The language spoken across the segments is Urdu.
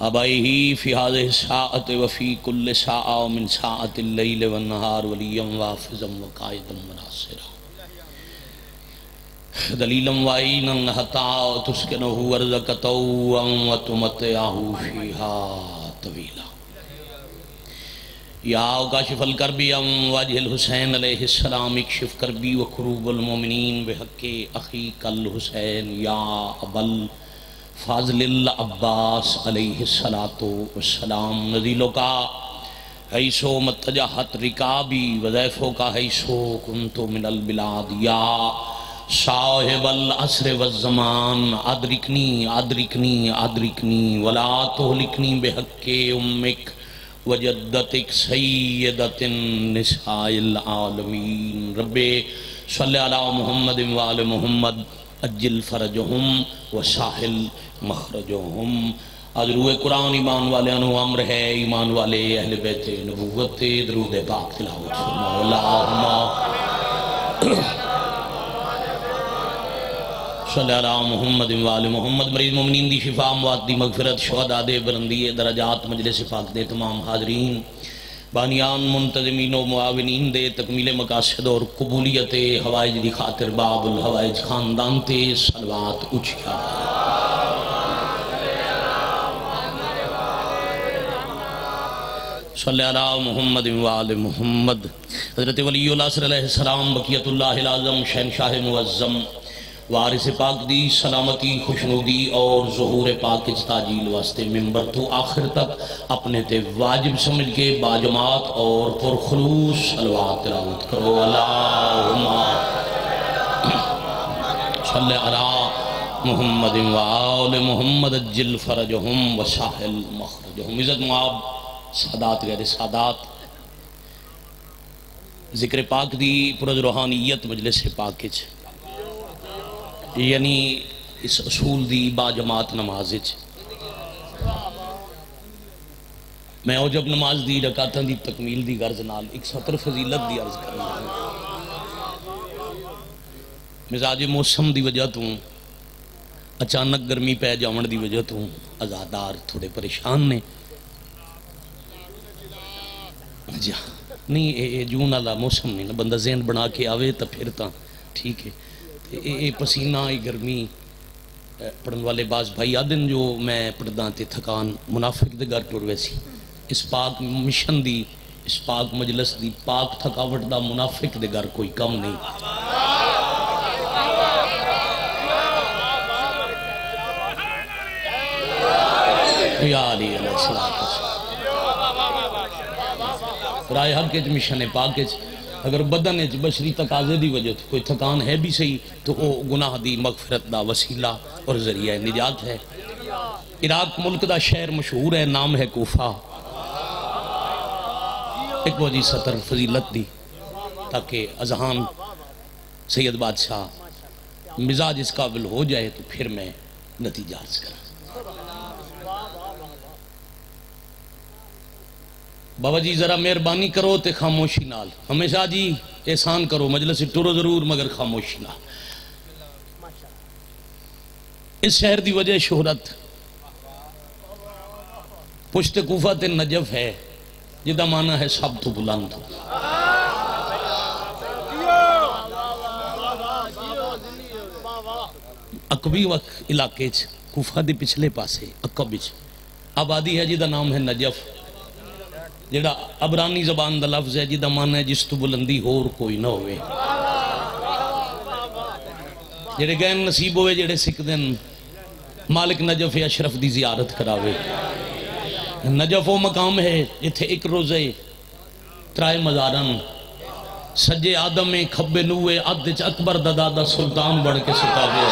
ابائه في هذه الساعة وفي كل ساعة من ساعة الليل والنهار وليا وحافظا وقائدا وناصرا دليلا وعينا حتى تسكنه أرضك طوعا وتمتعه فيها طويلا یا کاشف الکربی ام وجہ الحسین علیہ السلام اکشف کربی وکروب المومنین بحق اخیک الحسین یا ابل فاضل العباس علیہ السلام نزیلوں کا حیثو متجہت رکابی وضیفوں کا حیثو کنتو من البلاد یا صاحب العصر والزمان ادرکنی ادرکنی ادرکنی ولا تہلکنی بحق امک وجدتک سیدت النساء العالمین رب صلی علی محمد وآل محمد اجل فرجہم وساحل مخرجہم. آج روح قرآن ایمان والے انہو امر ہے، ایمان والے اہل بیت نبوت درود پاک تلاوت فرماؤ. اللہم صلی اللہ محمد وآل محمد. مریض مومنین دی شفا، اموات دی مغفرت، شہداء دے بلندی درجات، مجلس پاک دے تمام حاضرین بانیان منتظمین و معاونین دے تکمیل مقاصد اور قبولیت حوائج دی خاطر باب الحوائج خاندان تے صلوات اچھیا. صلی اللہ محمد وآل محمد. حضرت ولی العصر علیہ السلام بقیت اللہ العظم شہنشاہ معظم وارث پاک دی سلامتی خوشنودی اور ظہور پاک تاجیل واسطے ممبر تو آخر تک اپنے تے واجب سمجھ کے باجماعت اور پرخلوص صلوات تلاوت کرو. اللہم صلی علی محمد وآل محمد اجل فرجہم وساحل مخرجہم. عزت معاب سادات غیر سادات، ذکر پاک دی پرز روحانیت مجلس پاک یعنی اس اصول دی با جماعت نماز میں او جب نماز دی رکعتاں دی تکمیل دی غرض نال ایک سطر فضیلت دی عرض کرنا ہے. مزاج موسم دی وجہ تو اچانک گرمی پہ جاون دی وجہ تو ازادار تھوڑے پریشان نے. نہیں جون والا موسم نہیں نا، بندہ ذہن بنا کے آوے تو پھر تا ٹھیک ہے. اے پسینہ اے گرمی پڑھن والے باز بھائی آدن جو میں پڑھداں تے تھکان منافق دے گھر ٹور ویسی اس پاک مشن دی، اس پاک مجلس دی پاک تھکاوٹ دا منافق دے گھر کوئی کم نہیں. یا علی علیہ السلام رائے حق کے مشن پاک اگر بدن بشری تقاضے دی وجہ کوئی تھکان ہے بھی صحیح تو وہ گناہ دی مغفرت دا وسیلہ اور ذریعہ نجات ہے. عراق ملک دا شہر مشہور ہے، نام ہے کوفہ. ایک وجہ سطر فضیلت دی تاکہ اذہان سید بادشاہ مزاج اس قابل ہو جائے تو پھر میں نتیجہ عرض کروں. بابا جی ذرا مہربانی کرو تے خاموشی نال، ہمیشہ جی احسان کرو، مجلس ٹرو ضرور مگر خاموشی نال. اس شہر دی وجہ شہرت پشت کوفہ تے نجف ہے جدا معنی ہے سب تو بلند. عقبی وقت علاقے کوفہ دی پچھلے پاسے عقب آبادی ہے جدا نام ہے نجف، جڑا عبرانی زبان دا لفظ ہے جدا معنی ہے جس تو بلندی ہور کوئی نہ ہوئے. جڑے گئن نصیب ہوئے جڑے سکھ دن مالک نجف اشرف دی زیارت کراوے. نجف وہ مقام ہے جتھے ایک روزے ترائے مزارن سجے آدم میں کھبے نوے عدچ اکبر دادا سلطان بڑھ کے سکاوے.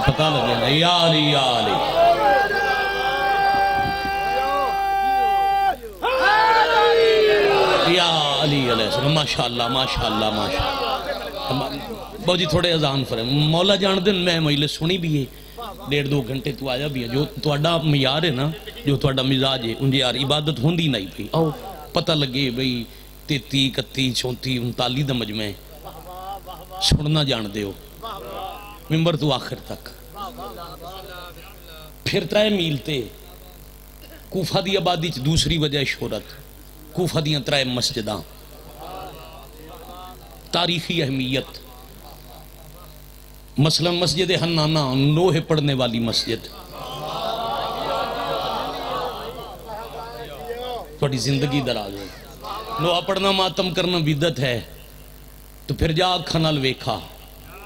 پتہ لگے نا یا علی یا علی یا علی علیہ السلام. ماشاءاللہ ماشاءاللہ ماشاءاللہ. بہت جی تھوڑے اذان فرم مولا جان دن میں مجلس سنی بھی ہے 1.5-2 گھنٹے تو آیا بھی ہے. جو توڑا معیار ہے نا، جو توڑا مزاج ہے انجھے یار عبادت ہوندی نہیں بھی. آؤ پتہ لگے بھئی 33 31 34 39 دا مجمع سننا جان دے ہو ممبر تو آخر تک. پھر 3 میل تے کوفہ دی آبادی چ دوسری وجہ شہرت کوفہ دیاں 3 مسجداں تاریخی اہمیت مثلا مسجد حنانہ لوہے پڑھنے والی مسجد تھوڑی زندگی دراز ہے لوہا پڑھنا ماتم کرنا بدعت ہے تو پھر جا اکھاں نال ویکھا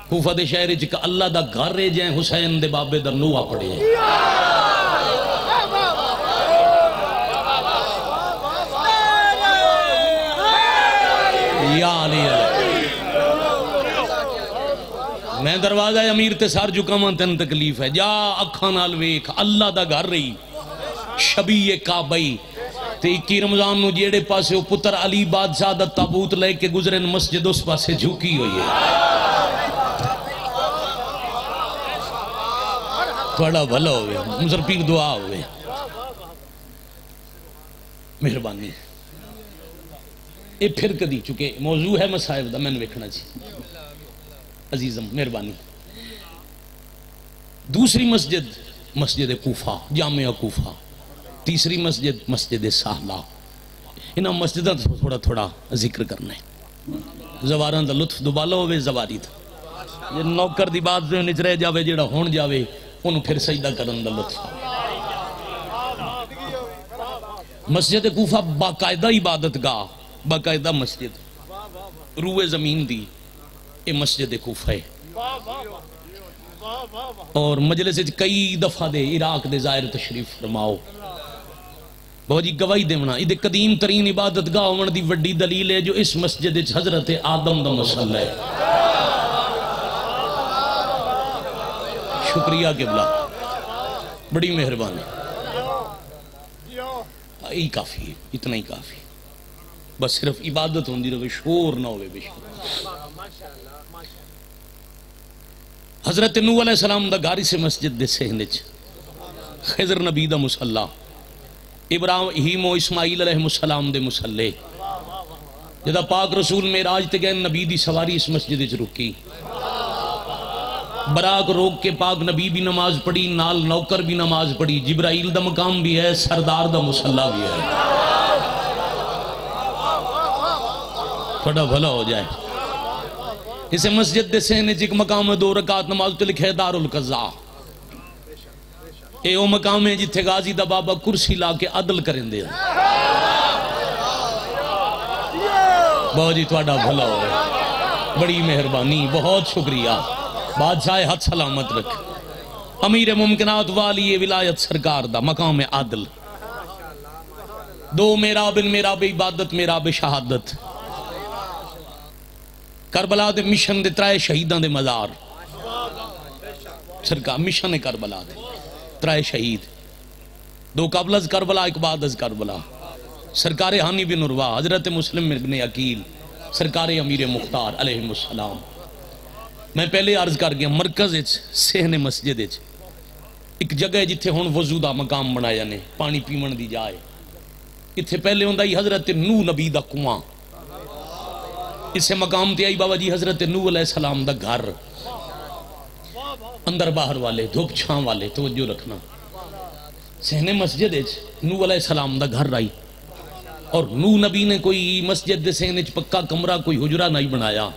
کوفہ دے شہر وچ اللہ دا گھر ہے جائیں حسین دے بابے دا لوہا پڑھے یا علی میں دروازہ امیر تے سار جکاواں تین تکلیف ہے جا اکھاں نال ویکھ اللہ دا گھر رہی شبیہ کعبہ تے 21 رمضان نو جیڑے پاسے وہ پتر علی بادشاہ دا تابوت لے کے گزرن مسجد اس پاسے جھکی ہوئی ہے تھوڑا بھلا ہوئے مصر پیر دعا ہوئے مہربانی اے پھر کدی چکے موضوع ہے مصائب دا میں نے ویکھنا چاہیے عزیزم مہربانی دوسری مسجد مسجد کوفہ جامعہ کوفہ تیسری مسجد مسجد سہلہ انہاں مسجدہ تھوڑا تھوڑا ذکر کرنا ہے زواران دا لطف دوبالا ہوئے زواری تھا یہ نوکر دی بات سے نچ رہ جاوے جیڑا ہون جاوے انہوں پھر سجدہ کرن دا لطف مسجد کوفہ باقاعدہ عبادت گاہ باقاعدہ مسجد روئے زمین دی اے مسجد کوفہ ہے اور مجلس کئی دفعہ دے عراق دے ظاہر تشریف فرماؤ بہت جی گواہی دے منا یہ قدیم ترین عبادت گاہ ہونے دی وڈی دلیل ہے جو اس مسجد حضرت آدم دا مسئلہ ہے شکریہ قبلہ بڑی مہربانی یہی کافی ہے اتنا ہی کافی بس صرف عبادت ہوندی رہے شور نہ ہوئے بشک حضرت نوح علیہ السلام دا گھر سے مسجد دے سہنچ خضر نبی دا مسلح ابراہیم و اسماعیل علیہ السلام دے مسلح جدا پاک رسول معراج تے گئے نبی دی سواری اس مسجد وچ رکی براق روک کے پاک نبی بھی نماز پڑھی نال نوکر بھی نماز پڑھی جبرائیل دا مقام بھی ہے سردار دا مسلح بھی ہے تھوڑا بھلا ہو جائے اسے مسجد دے سہنے ایک مقام ہے 2 رکعت نماز تے لکھے دار القضاء اے او مقام ہے جتھے غازی دا بابا کرسی لا کے عدل کریں دے بہت جی تھوڑا بھلا ہو رہے بڑی مہربانی بہت شکریہ بادشاہ ہاتھ سلامت رکھ امیر ممکنات والی ولایت سرکار دا مقام عدل 2 میراب میراب عبادت میراب شہادت کربلا دے مشن دے 3 شہیدان دے مزار سرکار مشن کربلا دے 3 شہید 2 قبل از کربلا 1 بعد از کربلا سرکار حانی بن عروہ حضرت مسلم بن عقیل سرکار امیر مختار علیہ السلام میں پہلے عرض کر گیا مرکز سہن مسجد ایک جگہ ہے جتھے ہون وضو دا مقام بنایا نے پانی پیمن دی جائے اتھے پہلے ہوندہ ہی حضرت نوح نبی دا کنواں اسے مقام تے آئی بابا جی حضرت نوح علیہ السلام دا گھر اندر باہر والے دھوپ چھان والے توجہ رکھنا سہنے مسجد نوح علیہ السلام دا گھر رائی اور نوح نبی نے کوئی مسجد دے سہنے پکا کمرہ کوئی حجرہ نہیں بنایا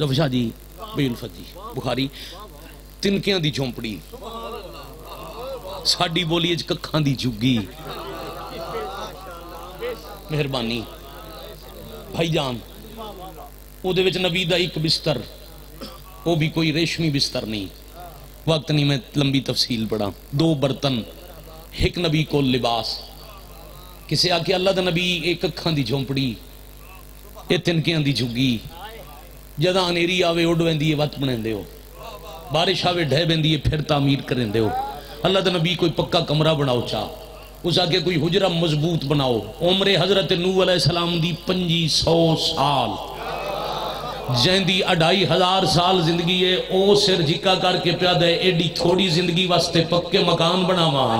رفشاہ جی بے الفت جی بخاری تنکیاں دی چونپڑی ساڑی بولی ککھاں دی جگی مہربانی بھائی جان او دے وچ نبی دا ایک بستر وہ بھی کوئی ریشمی بستر نہیں وقت نہیں میں لمبی تفصیل پڑھا 2 برتن ایک نبی کو لباس کسے آکے اللہ دا نبی ایک اکھاں دی جھونپڑی اے تنکیاں دی جھگی جدہ انیری آوے اڑ ویندی وقت بنیں دے ہو بارش آوے ڈھے بندی پھر تعمیر کریں دے ہو اللہ دا نبی کوئی پکا کمرہ بناؤ چاہ اس آگے کوئی حجرہ مضبوط بناؤ عمر حضرت نوح علیہ السلام دی 2500 سال جہندی 2500 سال زندگی ہے او سر جھکا کر کے پیادہ ہے ایڈی تھوڑی زندگی واسطے پکے مکان بنا ماں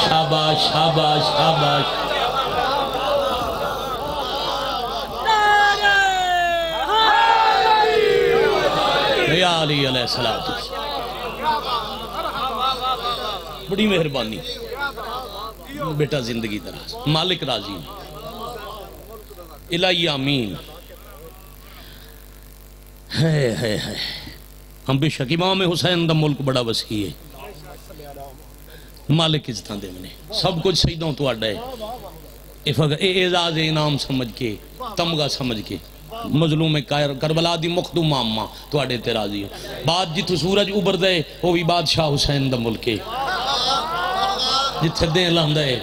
شاباش شاباش شاباش یا علی علیہ السلام، بڑی مہربانی بیٹا، زندگی دراز، مالک راضی، الہی آمین۔ ہے ہم بے شک امام حسین دا ملک بڑا وسیع ہے، مالک عزتاں دے منے سب کچھ سجدوں تو اڈا ہے، اعزاز انعام سمجھ کے، تمغہ سمجھ کے، مظلوم کربلا دی مخدوم اماں تو اڈے تے راضی ہے۔ بعد جتھو سورج ابر دے وہ بھی بادشاہ حسین دا ملک ہے، جتھے دیں لاندہ ہے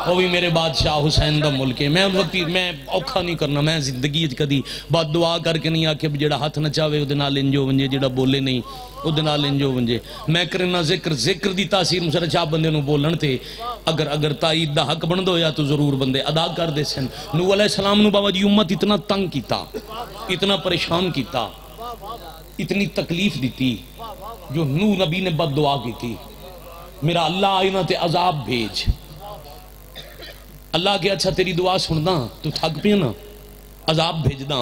وہ بھی میرے بادشاہ حسین دا ملک ہے۔ میں ان وقت میں اوکھا نہیں کرنا، میں زندگی کدی بات دعا کر کے نہیں آکے جڑا ہاتھ نہ چاہے وہ دنال انجو ونجے، جڑا بولے نہیں وہ دنال انجو ونجے۔ میں کرنا ذکر دی تاثیر مسئلہ چاہ بندے نو بولن تے اگر تائید دا حق بند ہویا تو ضرور بندے ادا کر دے سن۔ نو علیہ السلام نو بابا جی امت اتنا تنگ کیتا، اتنا پریشان کیتا، اتنی تکلیف دیتی، جو نو نبی نے بد دعا کی تھی، میرا اللہ آئینہ تے عذاب بھیج۔ اللہ کہ اچھا تیری دعا سندا تو تھک پیا نا، عذاب بھیجدا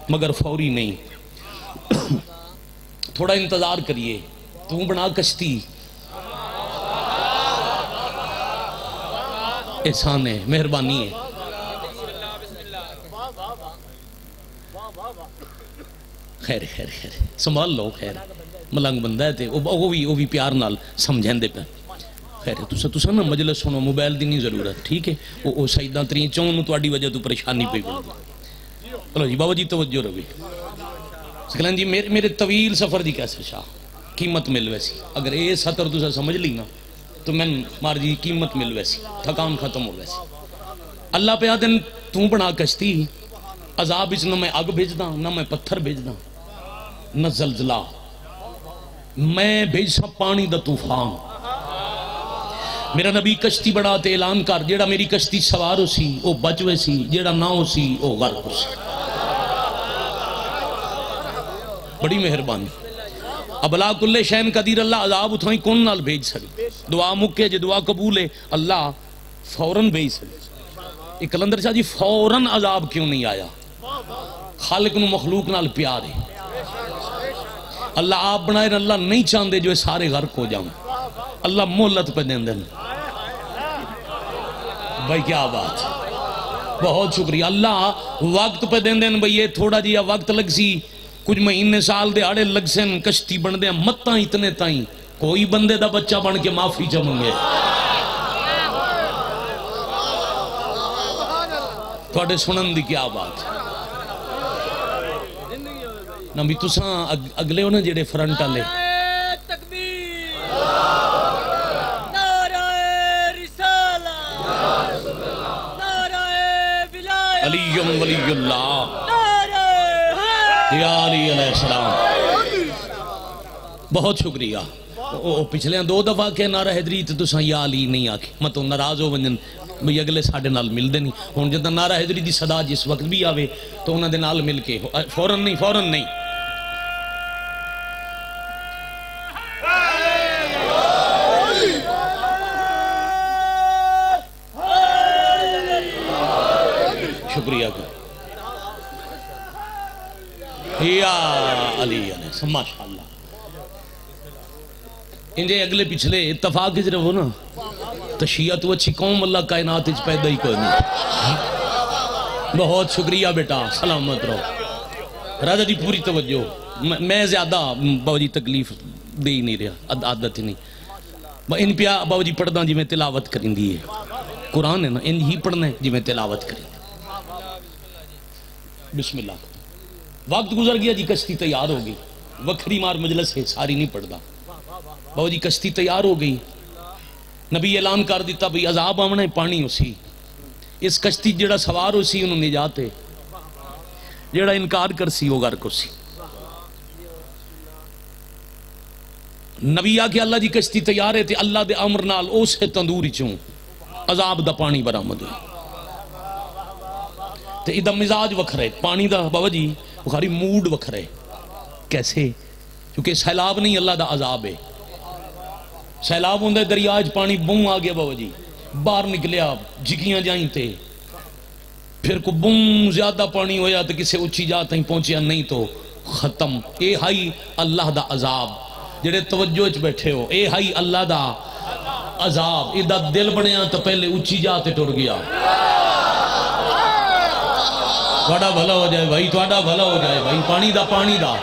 مگر فوری نہیں، تھوڑا انتظار کریے، تو بنا کشتی، احسان ہے، مہربانی ہے۔ خیر خیر خیر سنبھال لو، خیر ملنگ بندہ ہے تے وہ بھی پیار نال سمجھیں دے پہ۔ خیر ہے تسا نا مجلس سنو، موبائل دی نہیں ضرورت، ٹھیک ہے؟ وہ سجدہ ترین چون نو تواڈی وجہ تو پریشانی پئی بندی۔ چلو جی بابا جی توجہ روی سکلان جی، میرے طویل سفر دی کیسے شاہ قیمت مل ویسی، اگر اے سطر تسا سمجھ لی نا تو میں مار جی قیمت مل ویسی، تھکام ختم ہو ویسی۔ اللہ پہ آدن تو بنا کشتی، عذاب اس نہ میں اگ بھیجدا، نہ میں پتھر بھیجدا، نہ زلزلہ، میں بھیج سا پانی دا طوفان۔ میرا نبی کشتی بڑا تے اعلان کر، جیڑا میری کشتی سوار ہو سی او بچ وے سی، جیڑا نہ ہو سی او غرق ہو سی۔ بڑی مہربانی۔ اب لا کل شین قدیر، اللہ عذاب اتھائیں کون نال بھیج سکے، دعا مکے جے دعا قبول ہے اللہ فوراً بھیج سکے۔ ایک کلندر شاہ جی فوراً عذاب کیوں نہیں آیا؟ خالق نو مخلوق نال پیار ہے، اللہ آپ بنائے، اللہ نہیں چاندے جو سارے غرق ہو جاؤں، اللہ مہلت پہ دیں دن۔ بھائی کیا بات، بہت شکریہ۔ اللہ وقت پہ دیں دن، بھئی یہ تھوڑا جیا وقت لگ سی، کچھ مہینے سال دے آڑے لگ سن، کشتی بن دیں متاں اتنے تائیں کوئی بندے دا بچہ بن کے معافی چمیں گے۔ تھوڑے سنن دی کیا بات نہ بھی تساں اگلے ہونے جڑے فرنٹ آلے علی ولی اللہ یا علی علیہ السلام، بہت شکریہ۔ پچھلے دو دفعہ کہ نعرہ حیدری تو تساں یا علی نہیں آکے مطلب ناراض ہو ونجن بھئی اگلے ساڑھے نال مل دے نہیں، ہون جدہ نعرہ حیدری دی صدا جس وقت بھی آوے تو انہاں دے نال مل کے فوراً نہیں شکریہ یا علی علیہ ماشاءاللہ۔ انجھے اگلے پچھلے اتفاق کی طرف ہو نا، تشیعت و اچھی قوم اللہ کائنات اچھ پیدا ہی کوئی نہیں۔ بہت شکریہ بیٹا، سلامت رہو۔ راجہ جی پوری توجہ، میں زیادہ بابا جی تکلیف دے ہی نہیں رہا، عادت ہی نہیں۔ ان پیا بابا جی پڑھنا جی میں تلاوت کریں دی ہے، قرآن ہے نا ان ہی پڑھنا ہے جی میں تلاوت کریں دی۔ بسم اللہ۔ وقت گزر گیا جی، کشتی تیار ہو گئی، وکھری مار مجلس ہے ساری نہیں پڑھدا۔ بابا جی کشتی تیار ہو گئی، نبی اعلان کر دیتا بھئی عذاب آمنا ہے، پانی ہو سی، اس کشتی جڑا سوار ہو سی انہوں نجات ہے، جڑا انکار کر سی وہ غرق ہو سی۔ نبی آکے اللہ جی کشتی تیار ہے تے اللہ دے امر نال اس تندوری چوں عذاب دا پانی برآمد ہوئی تے ادھا مزاج وکھرے، پانی دا بابا جی بخاری موڈ وکھرے۔ کیسے؟ کیونکہ سیلاب نہیں، اللہ دا عذاب ہے۔ سیلاب ہوندے دریاج پانی بوں آگیا بابا جی، باہر نکلیا جھکیاں جائیں تے، پھر کو بوں زیادہ پانی ہویا تو کسے اچھی جاتا ہی پہنچیا نہیں تو ختم. اے ہائی اللہ دا عذاب. جڑے توجہ وچ بیٹھے ہو, اے ہائی اللہ دا عذاب. ادا دل بنیا تو پہلے اچھی جا تے ٹر گیا. تھوڑا بھلا ہو جائے بھائی, تھوڑا بھلا ہو جائے بھائی. پانی دا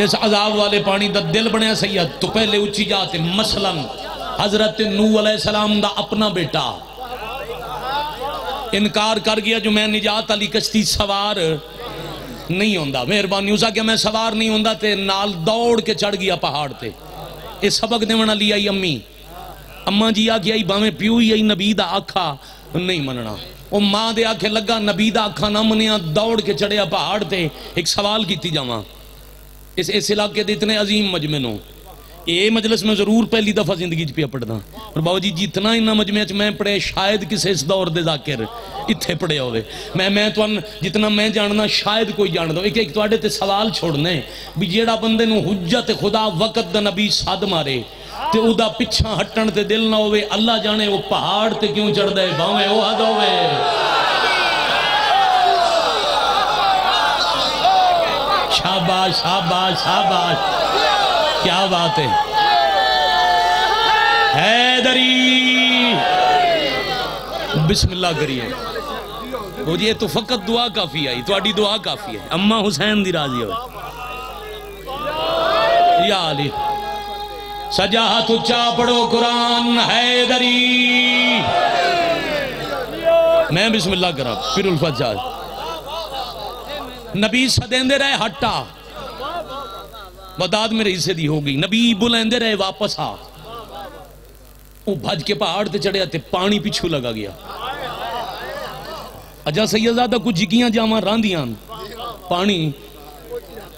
اس عذاب والے پانی دا دل بنیا سید تو پہلے اچھی جا تے. مثلا حضرت نوح علیہ السلام دا اپنا بیٹا انکار کر گیا جو میں نجات علی کشتی سوار نہیں ہوندا. مہربانی اسا کہ میں سوار نہیں ہوندا تے نال دوڑ کے چڑھ گیا پہاڑ تے. یہ سبق دیونا لی آئی امی. اماں جی آکھی آئی باویں پیو ہی آئی نبی دا آکھا نہیں مننا. وہ ماں دے آکھے لگا نبی دا آکھا نہ منیا, دوڑ کے چڑھیا پہاڑ تے. ایک سوال کیتی جاواں اس علاقے دے اتنے عظیم مجمع یہ مجلس میں ضرور پہلی دفعہ زندگی پہ پڑھنا. اور بابا جی جتنا انہا مجمع میں پڑھے شاید کسے اس دور دے ذاکر اتھے پڑھے ہوئے. میں تو جتنا میں جاننا شاید کوئی جان دو. ایک توڑے تے سوال چھوڑنے بھی جیڑا بندے نو حجت خدا وقت دا نبی صاد مارے تے او دا پچھا ہٹن تے دل نہ ہوئے. اللہ جانے وہ پہاڑ تے کیوں چڑھ دے باویں وہ حد ہوئے. شاباش شاباش شاباش, کیا بات ہے. حیدری بسم اللہ کریے. وہ جی تو فقط دعا کافی آئی, تو آڈی دعا کافی ہے. اماں حسین دی راضی ہو یا علی. سجاہت اچھا پڑھو قرآن. حیدری میں بسم اللہ کرا پھر الفت جائے. نبی صدیندے رہے ہٹا بداد میرے حصے دی ہوگی. نبی بلندے رہے واپس آ. وہ بھج کے پہاڑ تے چڑھے آتے پانی پیچھو لگا گیا. اجا سیدزادہ کچھ جگیاں جاواں راندیاں پانی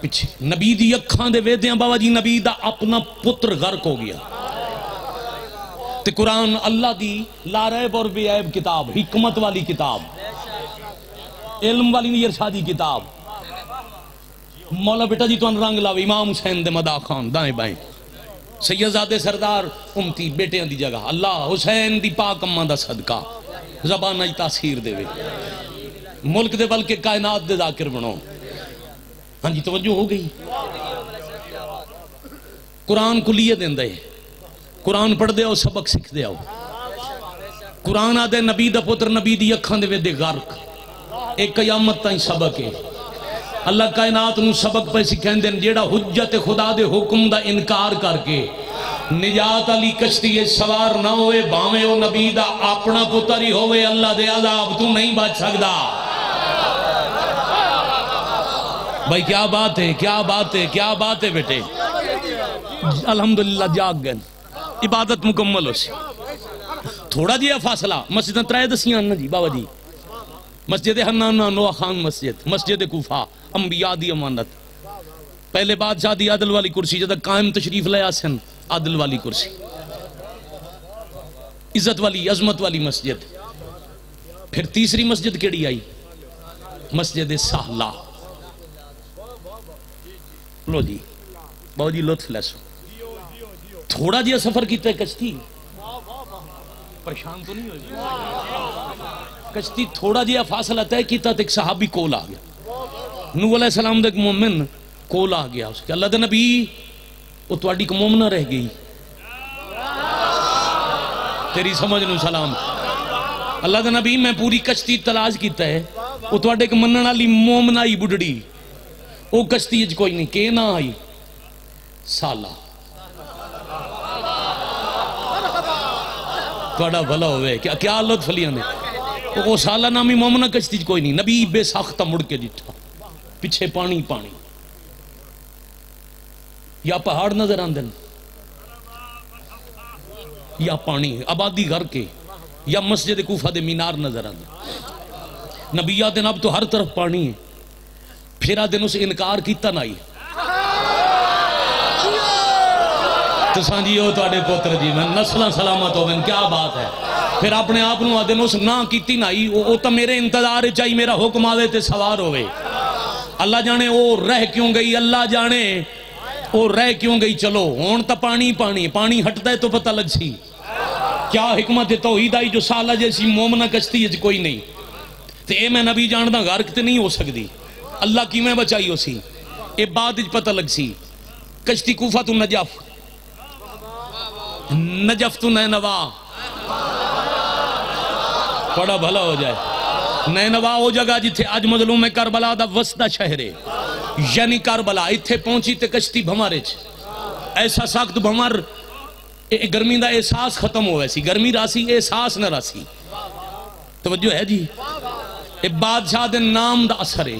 پیچھے. نبی دی اکھاں دے ویدیاں بابا جی نبی دا اپنا پتر غرق ہو گیا. تے قرآن اللہ دی لا ریب اور بے عیب کتاب, حکمت والی کتاب, علم والی ارشادی کتاب. مولا بیٹا جی تو رنگ لاوے امام حسین دے مدا خان دائیں بائیں. سیدزادے سردار امتی بیٹیاں دی جگہ. اللہ حسین دی پاک اماں دا صدقہ زبانہ ہی تاثیر دے وے. ملک دے بلکہ کائنات دے ذاکر بنو. ہاں جی توجہ ہو گئی. قرآن کو لیے دیں دے, قرآن پڑھ دے ہو سبق سکھ دے ہو. قرآن آدھے نبی دا پتر نبی دی اکھاں دے وے دے غرق. ایک قیامت تائیں سبق ہے. اللہ کائنات نو سبق پہ سکھیں دیں جیڑا حجت خدا دے حکم دا انکار کر کے نجات علی کشتی سوار نہ ہوئے باویں او نبی دا اپنا پتر ہی ہوئے اللہ دے عذاب تو نہیں بچ سکدا. بھائی کیا بات ہے, کیا بات ہے, کیا بات ہے بیٹے. الحمدللہ جاگ گئے, عبادت مکمل ہو سی. تھوڑا جی فاصلہ مسجد ترائے دسیاں نا جی بابا جی. مسجد حنانا نوح خان مسجد, مسجد کوفہ انبیاء دی امانت. پہلے بادشاہ دی عدل والی کرسی جدہ قائم تشریف لے آسن عدل والی کرسی, عزت والی عظمت والی مسجد. پھر تیسری مسجد کیڑی آئی مسجد سہلہ. لو جی بابا جی لطف لیسو. تھوڑا جی سفر کیتا ہے کشتی, پریشان تو نہیں ہوئی کشتی. تھوڑا جی فاصلہ طے کیتا تو ایک صحابی کول آ گیا. نوح علیہ السلام دے ایک مومن کول آ گیا. اس کے اللہ دے نبی وہ تواڈی ایک مومنہ رہ گئی, تیری سمجھ نو سلام. اللہ دے نبی میں پوری کشتی تلاش کیتا ہے, وہ تواڈے ایک منن والی مومنہ آئی بڈڑی, وہ کشتی اچ کوئی نہیں. کہ نہ آئی سالہ. تواڈا بھلا ہوئے کیا لطف لیاں نے. وہ سالہ نامی مومنہ کشتی کوئی نہیں. نبی بے ساختہ مڑ کے جٹھا, پیچھے پانی پانی. یا پہاڑ نظر آندن یا پانی آبادی گھر کے, یا مسجد کوفہ دے مینار نظر آندن. نبی آدن اب تو ہر طرف پانی ہے. پھر آدن اسے انکار کیتا نہ ہی. تو سانجیو تو آڑے پوتر جی میں نسلہ سلامت ہو گئن, کیا بات ہے. پھر اپنے آپ نو آدھے نوس نہ کیتی نائی, وہ تا میرے انتظار چاہی میرا حکم آدھے تے سوار ہوئے. اللہ جانے وہ رہ کیوں گئی, اللہ جانے وہ رہ کیوں گئی. چلو ہون تا پانی پانی پانی ہٹ دے تو پتہ لگ سی کیا حکمت توحید آئی جو سالہ جیسی مومنہ کشتی ہے کوئی نہیں. تے اے میں نبی جاندہ غرق تے نہیں ہو سکتی. اللہ کی میں بچائی ہو سی. اے بعد پتہ لگ سی کشتی کوفہ تو نجف، نجف تو نینوا، بڑا بھلا ہو جائے۔ نینوا وہ جگہ جتھے آج مظلوم کربلا دا وسطہ شہر ہے، یعنی کربلا اتھے پہنچی تے کشتی بھمارے چ ایسا سخت بھمر گرمی دا احساس ختم ہو ویسی، گرمی راسی احساس نہ راسی۔ توجہ ہے جی، اے بادشاہ دے نام دا اثر ہے،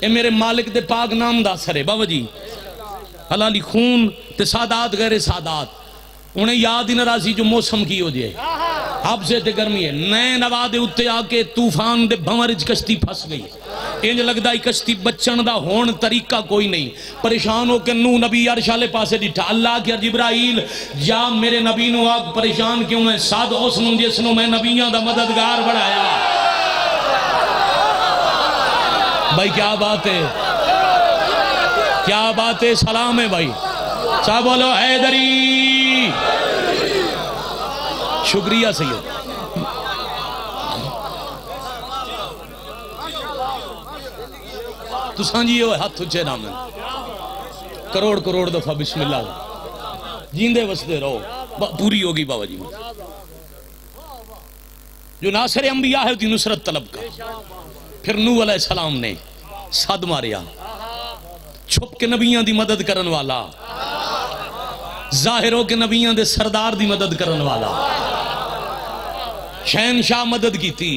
اے میرے مالک دے پاک نام دا اثر ہے بابا جی۔ حلالی خون تے سادات غیر سادات انہیں یاد ہی نہ راسی جو موسم کی ہو جائے، اب سے تے گرمی ہے۔ نئے نوا دے اتے آکے طوفان دے بھمرج کشتی پھس گئی، انج لگدا ہی کشتی بچن دا ہون طریقہ کوئی نہیں۔ پریشان ہو کے نو نبی عرشالے پاسے ڈٹھا، اللہ کیا جبرائیل جا میرے نبی نو آگ پریشان کیوں ہے، ساد حسن جس نو میں نبیوں دا مددگار بڑھایا۔ بھائی کیا بات ہے، کیا بات ہے، سلام ہے بھائی، صاحب بولو حیدری، شکریہ سید۔ تو سانجی ہوئے ہاتھ اچھے نام ہے، کروڑ کروڑ دفعہ بسم اللہ، جیندے وسدے رہو، پوری ہوگی بابا جی۔ جو ناصر انبیاء ہے ہوتی نصرت طلب کا، پھر نوح علیہ السلام نے صد ماریا، چھپ کے نبیاں دی مدد کرن والا، ظاہر ہو کے نبیاں دے سردار دی مدد کرن والا، شہنشاہ مدد کی تھی۔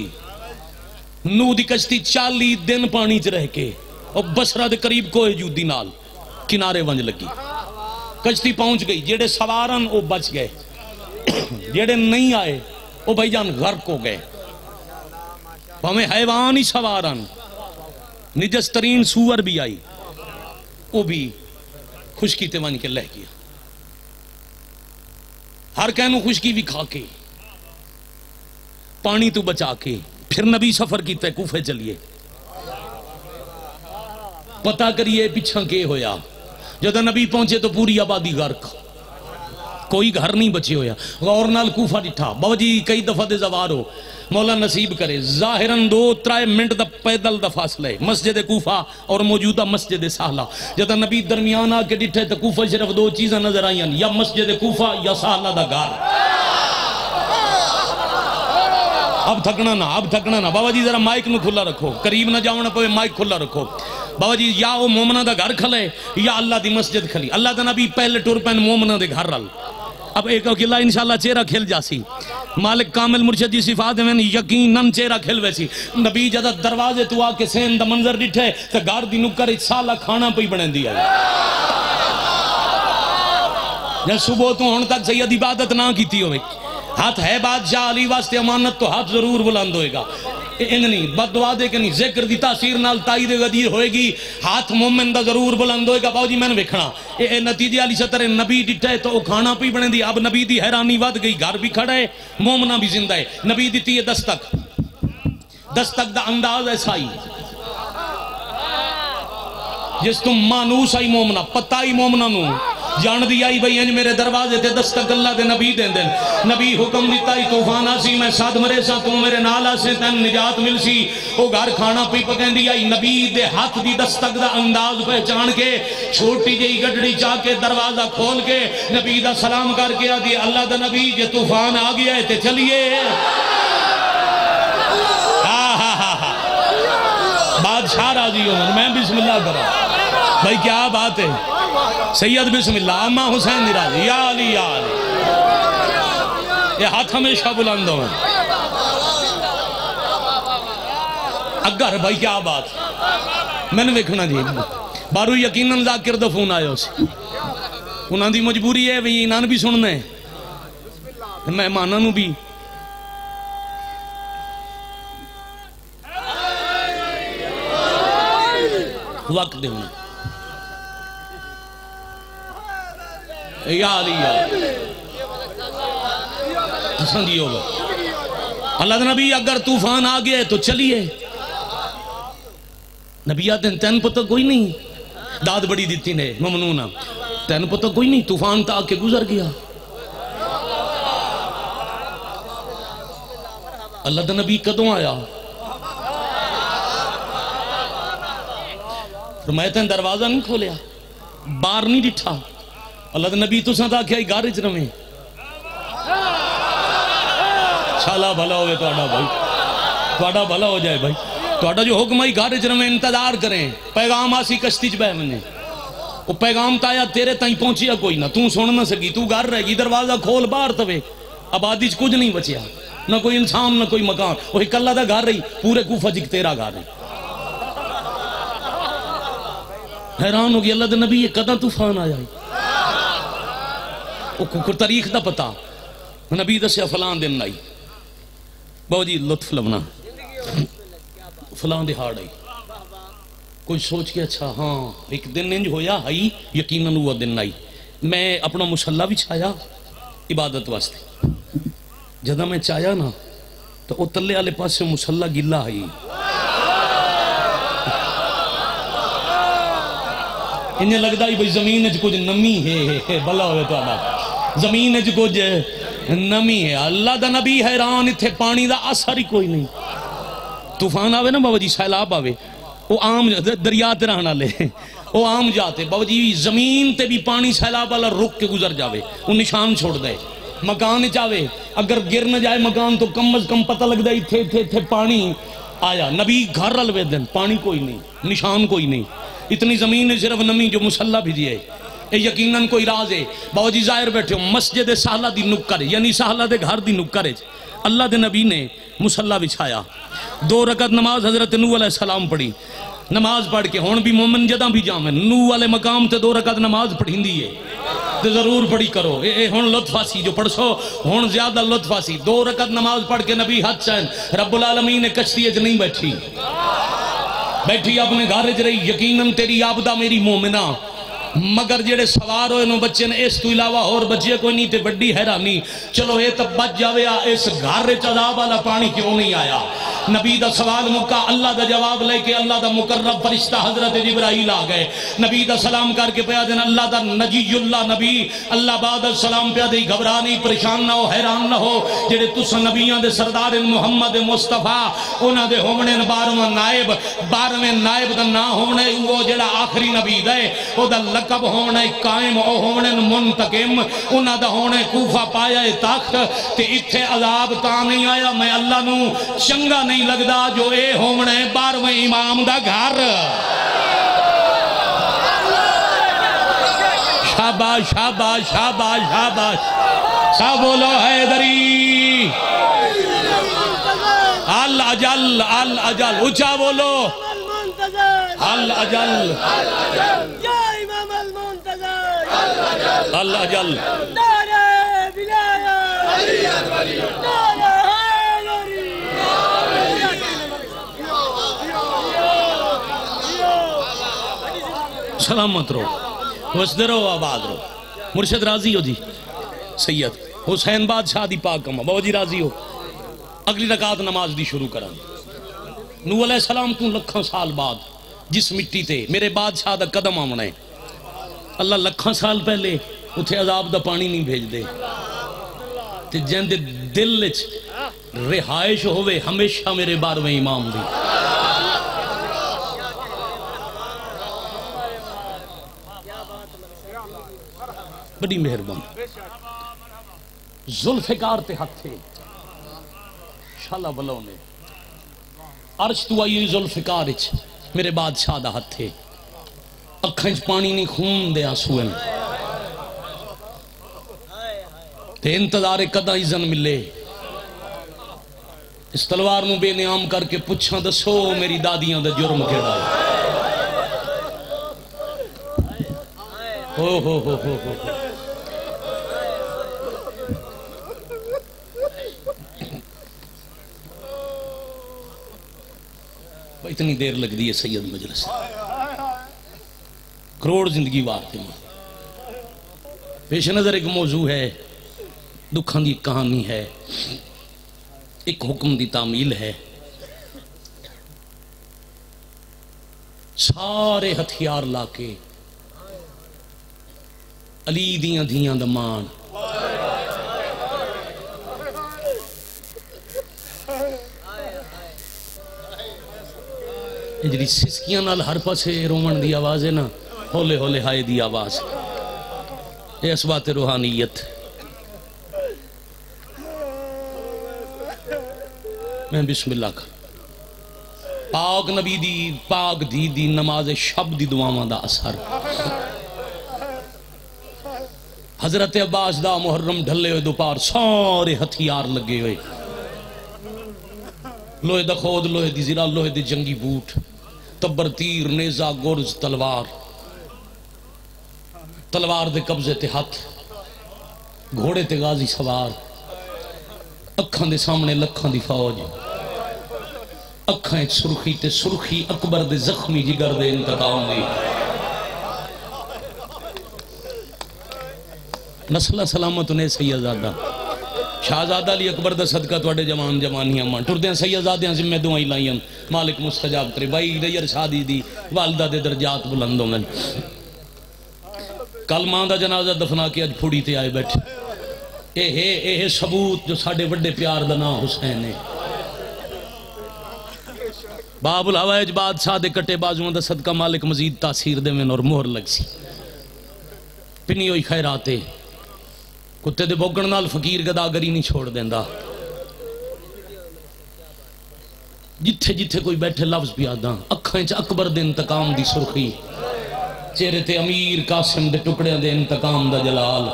نوح دی کشتی 40 دن پانی چ رہ کے اور بصرہ دے قریب کوہ جودی نال کنارے ونج لگی، کشتی پہنچ گئی، جیڑے سوارن وہ بچ گئے، جیڑے نہیں آئے وہ بھائی جان غرق ہو گئے، ہمیں حیوان ہی سوارن، نجس ترین سور بھی آئی، وہ بھی خشکی تے ونج کے لہ گیا، ہر کہنو خشکی بھی کھا کے پانی تو بچا کے پھر نبی سفر کی تے کوفے چلیے، پتہ کریے پیچھا کے ہویا۔ جب نبی پہنچے تو پوری آبادی غرق، کوئی گھر نہیں بچے ہویا۔ غور نال کوفہ ڈٹھا بابا جی، کئی دفعہ دے زوار ہو، مولا نصیب کرے، ظاہراً 2-3 منٹ دا پیدل دا فاصلہ ہے مسجد کوفہ اور موجودہ مسجد سہلہ۔ جب نبی درمیان آ کے ڈٹھے تو کوفہ صرف 2 چیزیں نظر آئیں، یا مسجد کوفہ یا سہلہ دا گھر۔ اب تھکنا نہ، اب تھکنا نہ بابا جی، ذرا مائک نو کھلا رکھو، قریب نہ جاؤ نہ پوے، مائک کھلا رکھو بابا جی۔ یا وہ مومنہ دا گھر کھلے یا اللہ دی مسجد کھلی، اللہ دا نبی پہلے ٹور پین مومنہ دے گھر رل۔ اب ایک اکیلہ انشاءاللہ چہرہ کھل جاسی، مالک کامل مرشد جی صفات میں یقیناً چہرہ کھل ویسی۔ نبی جدہ دروازے تو آ کے سین دا منظر ڈٹھے تو گھر دی نکر ایک سالہ کھانا پہ بڑھیں دیا ہے۔ جب صبح تو ہون تک سید عبادت نہ کیتی ہوئے، ہاتھ ہے بادشاہ علی واسطے امانت تو ہاتھ ضرور بلند ہوئے گا، نہیں بد دعا دے کے نہیں، ذکر دی تاثیر نال تائید غدیر ہوئے گی، ہاتھ مومن دا ضرور بلند ہوئے گا۔ باو جی میں نے ویکھنا اے نتیجے علی سطر نبی ڈٹھے تو وہ کھانا پی بنے دی، اب نبی دی حیرانی ود گئی، گھر بھی کھڑا ہے، مومنہ بھی زندہ ہے۔ نبی دیتی ہے دستک، دستک دا انداز ایسا ہی جس تم مانوس آئی مومنہ، پتہ ہی مومنہ نو جان دی آئی بھئی انج میرے دروازے تے دستک اللہ دے نبی دیں دیں، نبی حکم دیتا ہی طوفان آسی، میں ساتھ مرے سا تو میرے نالا سے تین نجات مل سی، وہ گھر کھانا پی پکیں دی آئی، نبی دے ہاتھ دی دستک دا انداز پہچان کے چھوٹی جئی گڈڑی چاہ کے دروازہ کھول کے نبی دا سلام کر کے آدھی اللہ دا نبی جے طوفان آ گیا ہے تے چلیے۔ بادشاہ راضی ہوں میں بسم اللہ کروں بھائی، کیا بات ہے سید بسم اللہ، اماں حسین دی راضی، یا علی یا علی، یہ ہاتھ ہمیشہ بلند ہوں اگر بھائی کیا بات۔ میں نے ویکھنا جی بارو یقیناً ذاکر دا فون آیا اسے، انہاں دی مجبوری ہے بھی انہاں بھی سننے مہمانوں بھی وقت دے ہونا۔ یا علی یا حسن جی ہوگا اللہ نبی، اگر طوفان آ گئے تو چلیے۔ نبی آتے ہیں تین پتہ کوئی نہیں، داد بڑی دیتی نے ممنونہ، تین پتہ کوئی نہیں، طوفان تا آ کے گزر گیا۔ اللہ دا نبی کدوں آیا؟ فرمایا تین دروازہ نہیں کھولیا، باہر نہیں ڈٹھا، اللہ دے نبی تو ساتھ آکھیا گھر وچ رہے، شالا بھلا ہوئے تہاڈا بھائی، تہاڈا بھلا ہو جائے بھائی، تہاڈا جو حکم ہے گھر وچ رہے، انتظار کریں، پیغام آسی کشتی چ بہ منے، وہ پیغام تایا تیرے تائیں پہنچیا کوئی نہ، تو سن نہ سکی، تو گھر رہ گئی، دروازہ کھول باہر توے، آبادی چ کچھ نہیں بچیا، نہ کوئی انسان نہ کوئی مکان، وہی کلہ دا گھر رہی، پورے کوفہ جک تیرا گھر رہی۔ حیران ہو گیا اللہ دے نبی یہ قدر طوفان آیا ہے، وہ تاریخ دا پتا، نبی دسیا فلان دن آئی، بابا جی لطف لبنا فلان دہاڑ آئی، کوئی سوچ کے اچھا ہاں ایک دن انج ہویا آئی، یقیناً وہ دن آئی، میں اپنا مصلی بھی چھایا عبادت واسطے، جدہ میں چایا نا تو وہ تلے والے پاس سے مصلی گلا آئی، انہیں لگتا ہی بھئی زمین ہے کچھ نمی ہے، بھلا ہوئے تو آباد زمین ہے کچھ نمی ہے، اللہ دا نبی حیران اتھے پانی دا اثر ہی کوئی نہیں، طوفان آوے نا بابا جی سیلاب آوے، وہ عام دریا تے رہنا لے، وہ عام جاتے بابا جی زمین تے بھی پانی سیلاب والا رک کے گزر جاوے، وہ نشان چھوڑ دے، مکان چاہے اگر گر نہ جائے مکان تو کم از کم پتہ لگ دے تھے پانی آیا، نبی گھر رلوے دن پانی کوئی نہیں، نشان کوئی نہیں، اتنی زمین ہے صرف نمی جو مصلی بھی دیئے، یقیناً کوئی راز ہے، بابا جی ظاہر بیٹھے ہو مسجد سہلہ دی نکر، یعنی سہلہ دے گھر دی نکر ہے، اللہ دے نبی نے مصلی بچھایا، 2 رکعت نماز حضرت نوح علیہ السلام پڑھی، نماز پڑھ کے ہون بھی مومن جدہ بھی جامن، نوح والے مقام تے 2 رکعت نماز پڑھیں دیئے، تے ضرور پڑھی کرو، اے ہون لطف آسی جو پڑھ سو ہون زیادہ لطف آسی، 2 رکعت نماز پڑھ کے نبی حد چین، رب العالمین نے کشتی اج نہیں بیٹھی، بیٹھی اپنے گھر اج رہی، یقیناً تیری عابدہ میری مومنہ، مگر جڑے سوار ہوئے نو بچے نے اس تو علاوہ اور بچے کوئی نہیں تے بڑی حیرانی، چلو اے تب بچ جاوے اس گھر عذاب والا پانی کیوں نہیں آیا؟ نبی دا سوال مکہ، اللہ دا جواب لے کے اللہ دا مقرب فرشتہ حضرت جبرائیل آ گئے، نبی دا سلام کر کے پیا دن اللہ دا نجی اللہ نبی اللہ بعد السلام پیا دی، گھبرا نہیں پریشان نہ ہو حیران نہ ہو، جڑے تسا نبیان دے سردار محمد مصطفیٰ انہاں دے ہومنے 12واں نائب 12ویں نائب دا نہ ہونے وہ جڑا آخری نبی دے او دا لقب ہونے قائم او ہونے منتقم، انہاں دا ہونے کوفہ پایا تخت تے اتھے عذاب تا نہیں آیا، میں اللہ نو چنگا نہیں لگدا جو اے ہونے 12ویں امام دا گھر، شاباش شاباش شاباش شاباش، سب بولو حیدری، الاجل الاجل، اچھا بولو الاجل یا امام المنتظر الاجل، نعرہ ولایت نعرہ حیدری، سلامت رہو وسدے رہو آباد رہو، مرشد راضی ہو جی، سید حسین بادشاہ دی پاک کما، بابا جی راضی ہو، اگلی رکعت نماز دی شروع کرن، نوح علیہ السلام تو لکھاں سال بعد جس مٹی تے میرے بادشاہ دا قدم آمنا ہے، اللہ لکھاں سال پہلے اتھے عذاب دا پانی نہیں بھیج دے، تے جن دے دل وچ رہائش ہوئے ہمیشہ میرے 12ویں امام دی، بڑی مہربان، ذوالفقار تے حق تھے، شالہ بلوں نے عرش تو آئی ذوالفقار اچ میرے بادشاہ دا ہاتھ تھے، اکھاں اچ پانی نہیں خون دے آنسوئن، تے انتظار قدہ اذن ملے، اس تلوار نو بے نیام کر کے پچھاں دسو میری دادیاں دا جرم کیڑا ہے، ہو اتنی دیر لگ دی ہے سید مجلس، کروڑ زندگی وارتے میں، پیش نظر ایک موضوع ہے، دکھاں دی کہانی ہے، ایک حکم دی تعمیل ہے، سارے ہتھیار لا کے علی دیاں دھیاں دمان جی سسکیاں نال ہر پاسے رومن دی آواز ہے نا، ہولے ہولے ہائے دی آواز، یہ اصوات روحانیت۔ میں بسم اللہ کر پاک نبی دی پاک دی نماز شب دی دعاواں دا اثر۔ حضرت عباس دا محرم ڈھلے ہوئے دوپار سارے ہتھیار لگے ہوئے، لوہے دا خود، لوہے دی زرہ، لوہے دی جنگی بوٹ، تبر، تیر، نیزہ، گرز، تلوار، تلوار دے قبضے تے ہاتھ، گھوڑے تے غازی سوار، اکھاں دے سامنے لکھاں دی فوج، اکھاں ایک سرخی تے سرخی اکبر دے زخمی جگر دے انتقام دی۔ نسلہ سلامت انہیں سیدزادہ شہزادہ علی اکبر دا صدقہ توڑے جوان جوانیاں مان ٹر دیں سیدزادیاں ذمہ دعائیں لائیں مالک مستجاب کرے بھائی دیر شادی دی والدہ دے درجات بلندوں میں کل ماں دا جنازہ دفنا کے اج پھوڑی تے آئے بیٹھے اے ثبوت جو ساڑھے بڑے پیار دا نام حسین ہے۔ باب الحوائج بادشاہ دے کٹے بازوان دا صدقہ مالک مزید تاثیر دے میں اور مہر لگ سی پنی ہوئی خیراتے کتے دے بوگن نال فقیر گداگری نہیں چھوڑ دیندہ جتھے جتھے کوئی بیٹھے لفظ بھی آدھاں اکھائیں چا اکبر دے انتقام دی سرخی چہرے تے امیر قاسم دے ٹکڑے دے انتقام دا جلال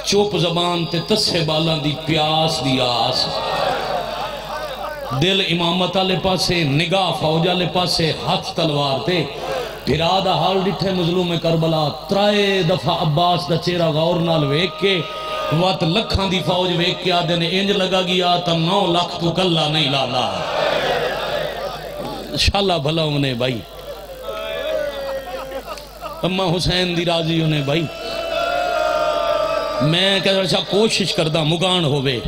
چوپ زبان تے تسے بالاں دی پیاس دی آس دل امامت آلے پاسے نگاہ فوج آلے پاسے ہاتھ تلوار تے پھرا دا حال ڈٹھے مظلوم کربلا ترائے دفعہ عباس دا چہرہ غور نال ویک کے وات لکھاں دی فوج ویک کے آدھے نے انج لگا گیا تا 9 لاکھ تو کلہ نہیں لالا انشاءاللہ بھلا انہیں بھائی اممہ حسین دی راضی انہیں بھائی میں کہتا اچھا کوشش کردہ مگان ہوئے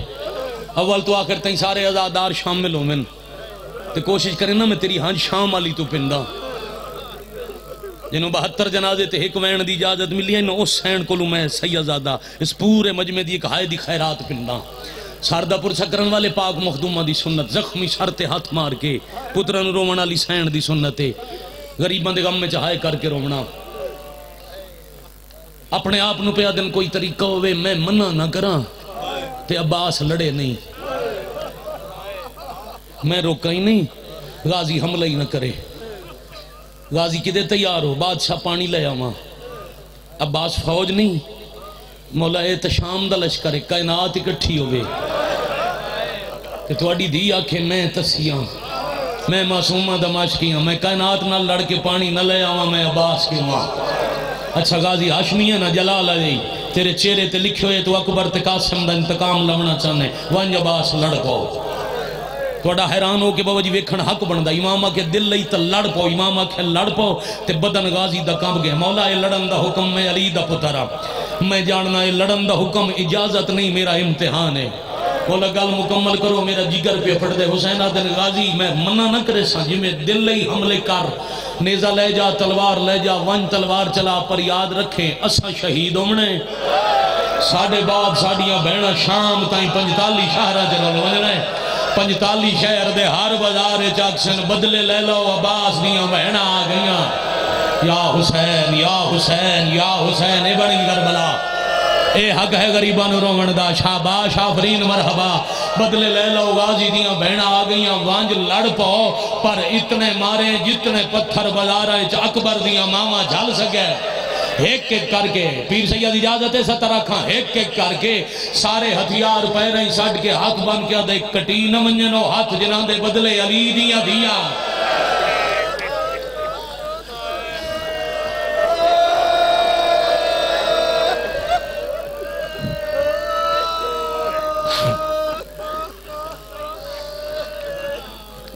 اول تو آخر تین سارے ازادار شامل ہو من تو کوشش کریں نا میں تیری ہاں شام آلی تو پندہ جنہوں 72 جنازے تے ایک وین دی اجازت ملی ہے اس سین کو لوں میں سیدزادہ اس پورے مجمع دی ایک ہائے دی خیرات پندہ ساردہ پر سکرن والے پاک مخدومہ دی سنت زخمی سر تے ہاتھ مار کے پترن رومن علی سین دی سنت غریبان دے غم میں چاہائے کر کے رومنا اپنے آپ نو پہ دن کوئی طریقہ ہوئے میں منع نہ کراں تے عباس لڑے نہیں میں روکا ہی نہیں غازی حملہ ہی نہ کرے غازی کدے تیار ہو بادشاہ پانی لے آواں عباس فوج نہیں مولا احتشام دا لشکر کائنات اکٹھی ہوئے کہ تواڈی دی آکھے میں تسیاں میں معصومہ دماشقیاں میں کائنات نہ لڑ کے پانی نہ لے آواں میں عباس کے ماں اچھا غازی ہاشمی ہے نا جلال علی تیرے چہرے تے لکھے ہوئے تو اکبر تے قاسم دا انتقام لونا چاہنے وانج عباس لڑ پو توڑا حیران ہو کہ بابا جی ویکھن حق بندہ امامہ کے دل لئی تا لڑ پو امامہ کے لڑ پو تے بدن غازی دا کام گئے مولا اے لڑن دا حکم میں علی دا پترہ میں جاننا اے لڑن دا حکم اجازت نہیں میرا امتحان ہے مولا گل مکمل کرو میرا جگر پہ پڑھ دے حسین آدن غازی میں منع نہ کرے سا جی میں دل لئی حملے کر نیزہ لے جا تلوار لے جا ون تلوار چلا پر یاد رکھیں اسا شہید ہومنے ساڑھے بعد ساڑھیاں بہنہ شام تائیں 45 شہرہ چلا لونے 45 شہر دے ہر بازار چاکسن بدلے لے لو عباس دیاں بہنہ آ گئیاں یا حسین یا حسین یا حسین اے بڑی کربلا اے حق ہے غریبان رومن دا شاباش آفرین مرحبا بدلے لے لو غازی دیاں بہنہ آ گئیاں وانج لڑ پاؤ پر اتنے مارے جتنے پتھر بازارہ اکبر دیاں ماما جھل سکے ایک ایک کر کے پیر سید اجازت ہے ستر رکھاں ایک ایک کر کے سارے ہتھیار پیریں سٹ کے ہاتھ بن کے دے کٹی نہ منجنو ہاتھ جنان دے بدلے علی دیاں دیاں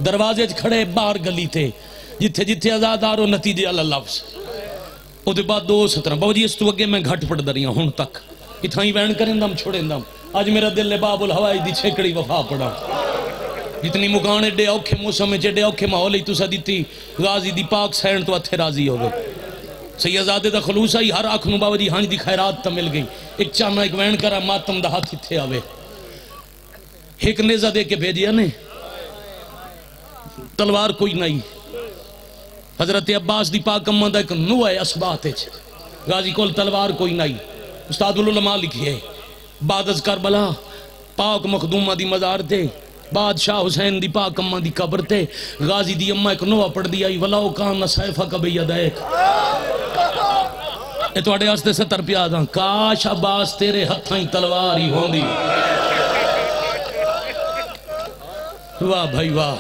دروازے کھڑے باہر گلی تھے جتھے جتھے آزادارو نتیجے اللہ لفظ او دے بعد 2 سترہ بابا جی اس تو اگے میں گھٹ پڑ دریاں ہون تک اتھائی وین کریں دم چھوڑیں دم آج میرا دل لے باب الہوائی دی چھکڑی وفا پڑا جتنی مکانے ڈے اوکھے موسم میں جے اوکھے ماحولی تو سا دیتی غازی دی پاک سین تو اتھے راضی ہوگے سیدزادے دا خلوص آئی ہر آنکھ نو بابا جی ہانج دی خیرات تا مل گئی ایک چانا ایک وین کرا ماتم دا ہاتھ تھے آوے ایک نیزہ دے کے بھیجیا نے تلوار کوئی نہیں حضرت عباس دی پاک اماں دا ایک نوح ہے اسبات غازی کول تلوار کوئی نہیں. استاد العلماء لکھیے بعد از کربلا پاک مخدومہ دی مزار تے بادشاہ حسین دی پاک اماں دی قبر تے غازی دی اماں ایک نوح پڑھ دی آئی وَلَوْ كَانَ سَيْفَكَ بِيَدَيْكَ. اے توڑے آستے 70 پیاداں کاش عباس تیرے ہتھائیں تلوار ہی ہوں دی. واہ بھائی واہ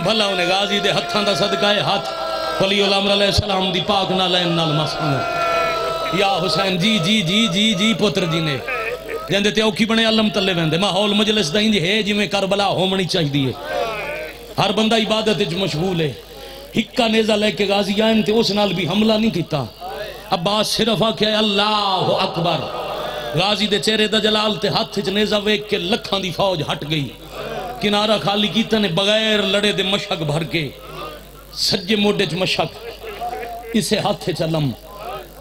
بھلا انہیں غازی دے ہتھاں دا صدقہ ہے ہاتھ ولی الامر علیہ السلام دی پاک نہ لین نال مسان یا حسین جی جی جی جی جی پتر جی نے جندے تے اوکھی بنے علم تلے ویندے ماحول مجلس دا انج ہے جی میں کربلا ہومنی چاہی دیئے ہر بندہ عبادت جو مشغول ہے. ہکا نیزہ لے کے غازی آئیں تے اس نال بھی حملہ نہیں کیتا. عباس صرف آکھے اللہ اکبر. غازی دے چہرے دا جلال تے ہاتھ چ نیزہ ویک کے لکھاں دی فوج ہٹ گئی. کنارہ خالی کیتا نے بغیر لڑے دے مشک بھر کے سجے موڈے چ مشک اسے ہاتھ چ علم.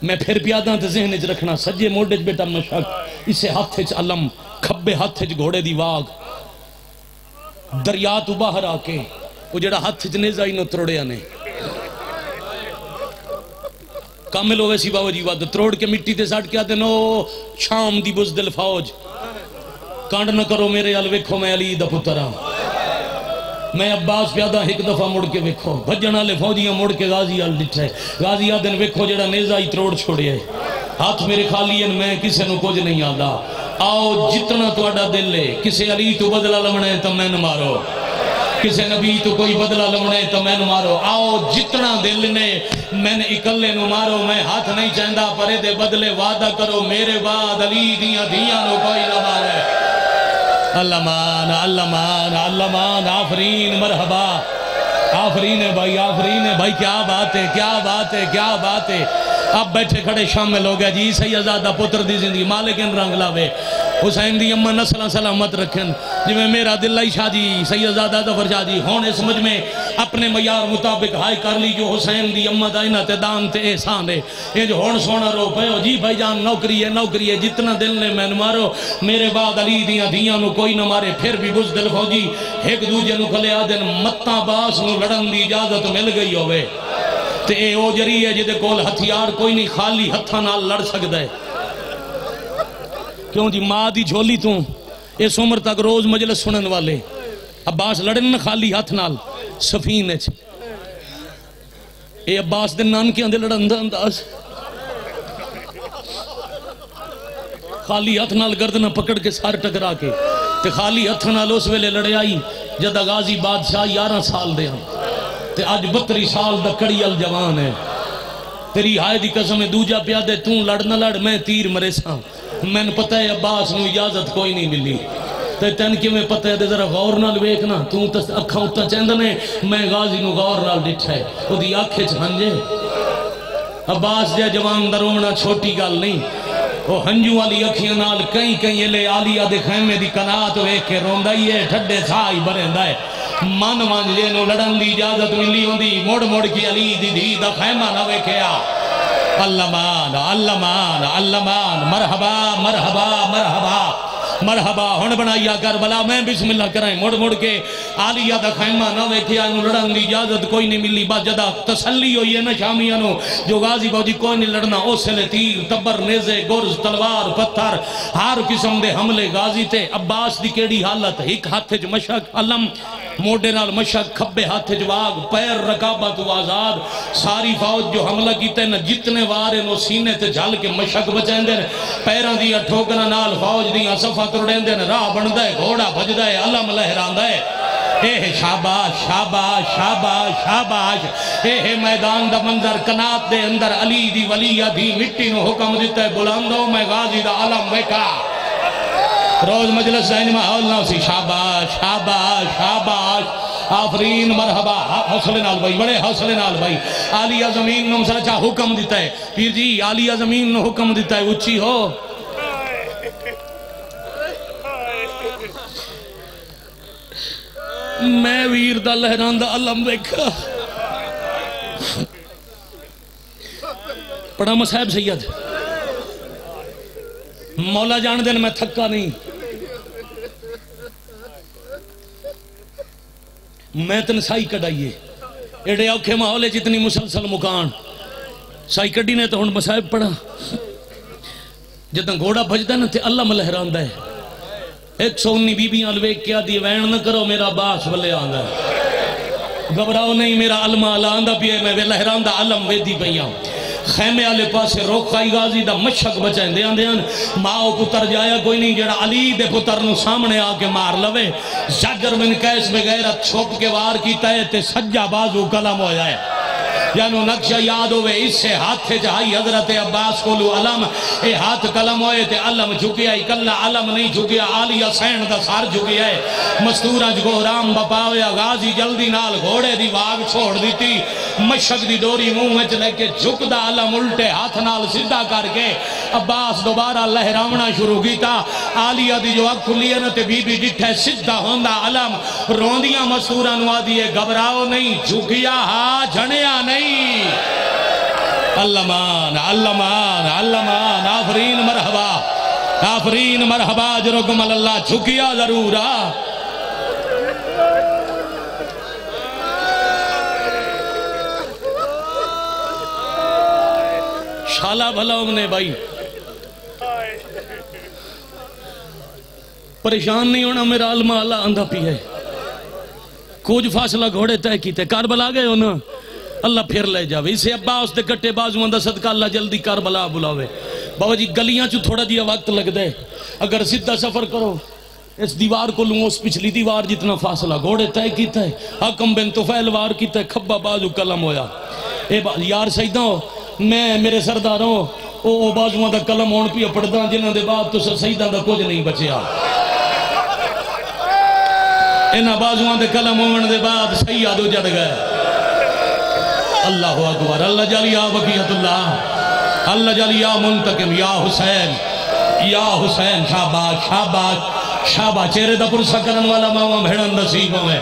میں پھر پیاداں تے ذہن چ رکھنا سجے موڈے چ بیٹا مشک اسے ہاتھ چ علم کھبے ہاتھ چ گھوڑے دی واگ. دریا تو باہر آ کے وہ جڑا ہاتھ چ نیزہ ہی نو تروڑیا نے کامل ہوئے سی باو جی واد تروڑ کے مٹی تے ساڑھ کیا دنو شام دی بزدل فوج کانڈ نہ کرو میرے ال ویکھو میں علی دا پترہ میں عباس پیادہ ایک دفعہ مڑ کے ویکھو بھجنہ لے فوجیاں مڑ کے غازی آل ڈٹھے غازی آدن ویکھو جڑا نیزہ ہی تروڑ چھوڑے ہے ہاتھ میرے خالی ہیں میں کسے نو کچھ نہیں آدھا. آؤ جتنا تو اڈا دل لے کسے علی تو بدلہ لمنے تو میں نہ مارو کسے نبی تو کوئی بدلہ لمنے تو میں نہ مارو. آؤ جتنا دل نے میں نے اکلے نو مارو میں ہاتھ نہیں چاہندہ پرے دے بدلے وعدہ کرو میرے بعد علی دیاں دیاں نو کوئی نہ مارے. اللہ مان اللہ مان اللہ مان آفرین مرحبا آفرین ہے بھائی کیا بات ہے کیا بات ہے کیا بات ہے. اب بیٹھے کھڑے شامل ہو گیا جی سیدزادہ پتر دی زندگی مالکن رنگ لاوے حسین دی امہ نسلہ سلامت رکھن جی میں میرا دلائی شاہ جی سیدزادہ دفر شاہ جی ہونے سمجھ میں اپنے معیار مطابق ہائی کر لی جو حسین دی امہ دائنہ تے دان تے احسان ہے یہ جو ہون سونا رو پہ ہو جی بھائی جان نوکری ہے جتنا دل نے میں مارو میرے بعد علی دیاں نو کوئی نہ مارے. پھر بھی بزدل فوجی ایک دوجہ نو کھلے آدن متاں باس نو لڑن دی اجازت مل گئی ہوئے تے اے او جری ہے جدے کول ہتھیار کوئی نہیں خالی ہتھاں نال لڑ سکدا ہے. کیوں جی ماں دی جھولی تو اس عمر تک روز مجلس سنن والے عباس لڑن خالی ہاتھ نال سفین اچ اے عباس دے نانکیاں دے لڑن دا انداز خالی ہاتھ نال گردنہ پکڑ کے سار ٹکرا کے تے خالی ہاتھ نال اس ویلے لڑے آئی جدہ غازی بادشاہ 11 سال دے ہاں تے آج 32 سال دا کڑی الجوان ہے. تیری ہائے دی قسم دوجہ پیادے توں لڑ نہ لڑ میں تیر مرے ساں میں نے پتہ ہے عباس نو اجازت کوئی نہیں ملی تے تن کی میں پتہ ہے دے ذرا غور نال ویکنا توں تس اکھاں اتا چندنے میں غازی نو غور نال ڈٹھا ہے او دی آنکھیں چ ہنجے. عباس جے جوان دا رونا چھوٹی گل نہیں وہ ہنجو والی اکھیاں نال کئی لے آلیہ دے خیمے دی کنات ویکھ کے روندا ہی ہے ٹھڈے سائی بریندا ہے من وانجے نو لڑن دی اجازت ملی ہوندی مڑ کی علی دی دھی دا خیمہ نہ ویکھیا. اللہ مان مرحبا مرحبا مرحبا مرحبا ہن بنایا کربلا میں بسم اللہ کرائیں مڑ کے آلیہ دا خیمہ نہ ویکھیا انہوں لڑن دی اجازت کوئی نہیں ملی با جدہ تسلی ہوئی ہے نا شامیانوں جو غازی باؤ جی کوئی نہیں لڑنا اس لے تیر تبر نیزے گرز تلوار پتھر ہر قسم دے حملے غازی تے. عباس دی کیڑی حالت ایک ہاتھ جو مشک علم موڈے نال مشک کھبے ہاتھ جواگ پیر رکابت و آزاد ساری فوج جو حملہ کیتے ہیں جتنے وارے نو سینے تے جھل کے مشک بچائیں دے پیران دیا ٹھوکنا نال فوج دیا صفحہ ترڑیں دے راہ بندہ ہے گھوڑا بھجدہ ہے علم لہران ہے. اے شاباش شاباش شاباش شاباش اے میدان دا منظر کنات دے اندر علی دی ولیہ دی مٹی نو حکم دیتا ہے بلندو میں غازی دا علم ویکا روز مجلس زین محول نہ اسی شاباش شاباش شاباش آفرین مرحبا حوصلے نال بھائی بڑے حوصلے نال بھائی عالیہ زمین نو مسلچہ حکم دیتا ہے پیر جی عالیہ زمین نو حکم دیتا ہے اچھی ہو میں ویر دا لہران دا علم دیکھا پڑھا مصحب سید مولا جان دن میں تھکا نہیں میں تنسائی کڑائیے ایڈے اوکھے ماحول ہے جتنی مسلسل مکان سائی کڈی نے تو ہن مصائب پڑھا جتنا گھوڑا بھجدا نا تے اللہ ملہراندا ہے 119 بیبیاں الویک کیا دی وین نہ کرو میرا باس ولے آندا ہے گھبراؤ نہیں میرا علم آلہ آندا پیے میں لہراندا علم ویدی پیاں خیمے آلے پاسے روکائی غازی دا مشک بچائیں دے آن ماں پتر جایا کوئی نہیں جڑا علی دے پتر نو سامنے آکے مار لوے زجر بن قیس بغیرت چھوپ کے وار کی تے تے سجا بازو کلم ہو جائے یعنی نقشہ یاد ہوئے اس سے ہاتھ تھے جہائی حضرت عباس کو لو علم اے ہاتھ کلم ہوئے تے علم جھکیا اکلہ علم نہیں جھکیا آلی حسین دا سار جھکیا ہے مستورج کو رام بپا ہویا غازی جلدی نال گھوڑے دی واگ چھوڑ دیتی مشک دی دوری منہ میں چلے کے جھک دا علم الٹے ہاتھ نال سدھا کر کے عباس دوبارہ لہرامنا شروع کیتا آلیہ دی جو اک کھلیے نا تے بی بی ڈٹھے سدھا ہوندہ علم روندیاں مستورہ نوا دیئے گھبراؤ نہیں جھکیا ہاں جھنیا نہیں علمان علمان علمان آفرین مرحبا آفرین مرحبا جرکم اللہ جھکیا ضرورا شالا بھلا انہیں بھائی پریشان نہیں ہونا میرا علمہ اللہ اندھا پی ہے کچھ فاصلہ گھوڑے تیہ کیتے کربلا گئے ہونا اللہ پھر لے جاوے اسے عباس دے کٹے بازو اندہ صدقہ اللہ جلدی کربلا بلاوے بابا جی گلیاں چو تھوڑا دیا وقت لگ دے اگر سدھا سفر کرو اس دیوار کو لوں اس پچھلی دیوار جتنا فاصلہ گھوڑے تیہ کیتا ہے حکم بن طفیل وار کیتا ہے کھبا بازو کلم ہویا یار سیدہ ہو میں میرے سرداروں او بازو اندہ کلم ہون پیا پڑھدا جنہاں دے بعد تو سیدہ دا کچھ نہیں بچیا انہاں بازو اندہ کلم ہون دے بعد سیدہ جڑ گئے اللہ اکبر اللہ جل یا بقیت اللہ اللہ جل یا منتقم یا حسین شاباش شاباش شاباش چہرے دا پرسہ کرن والا ماما بھیڑن نصیب ہوئے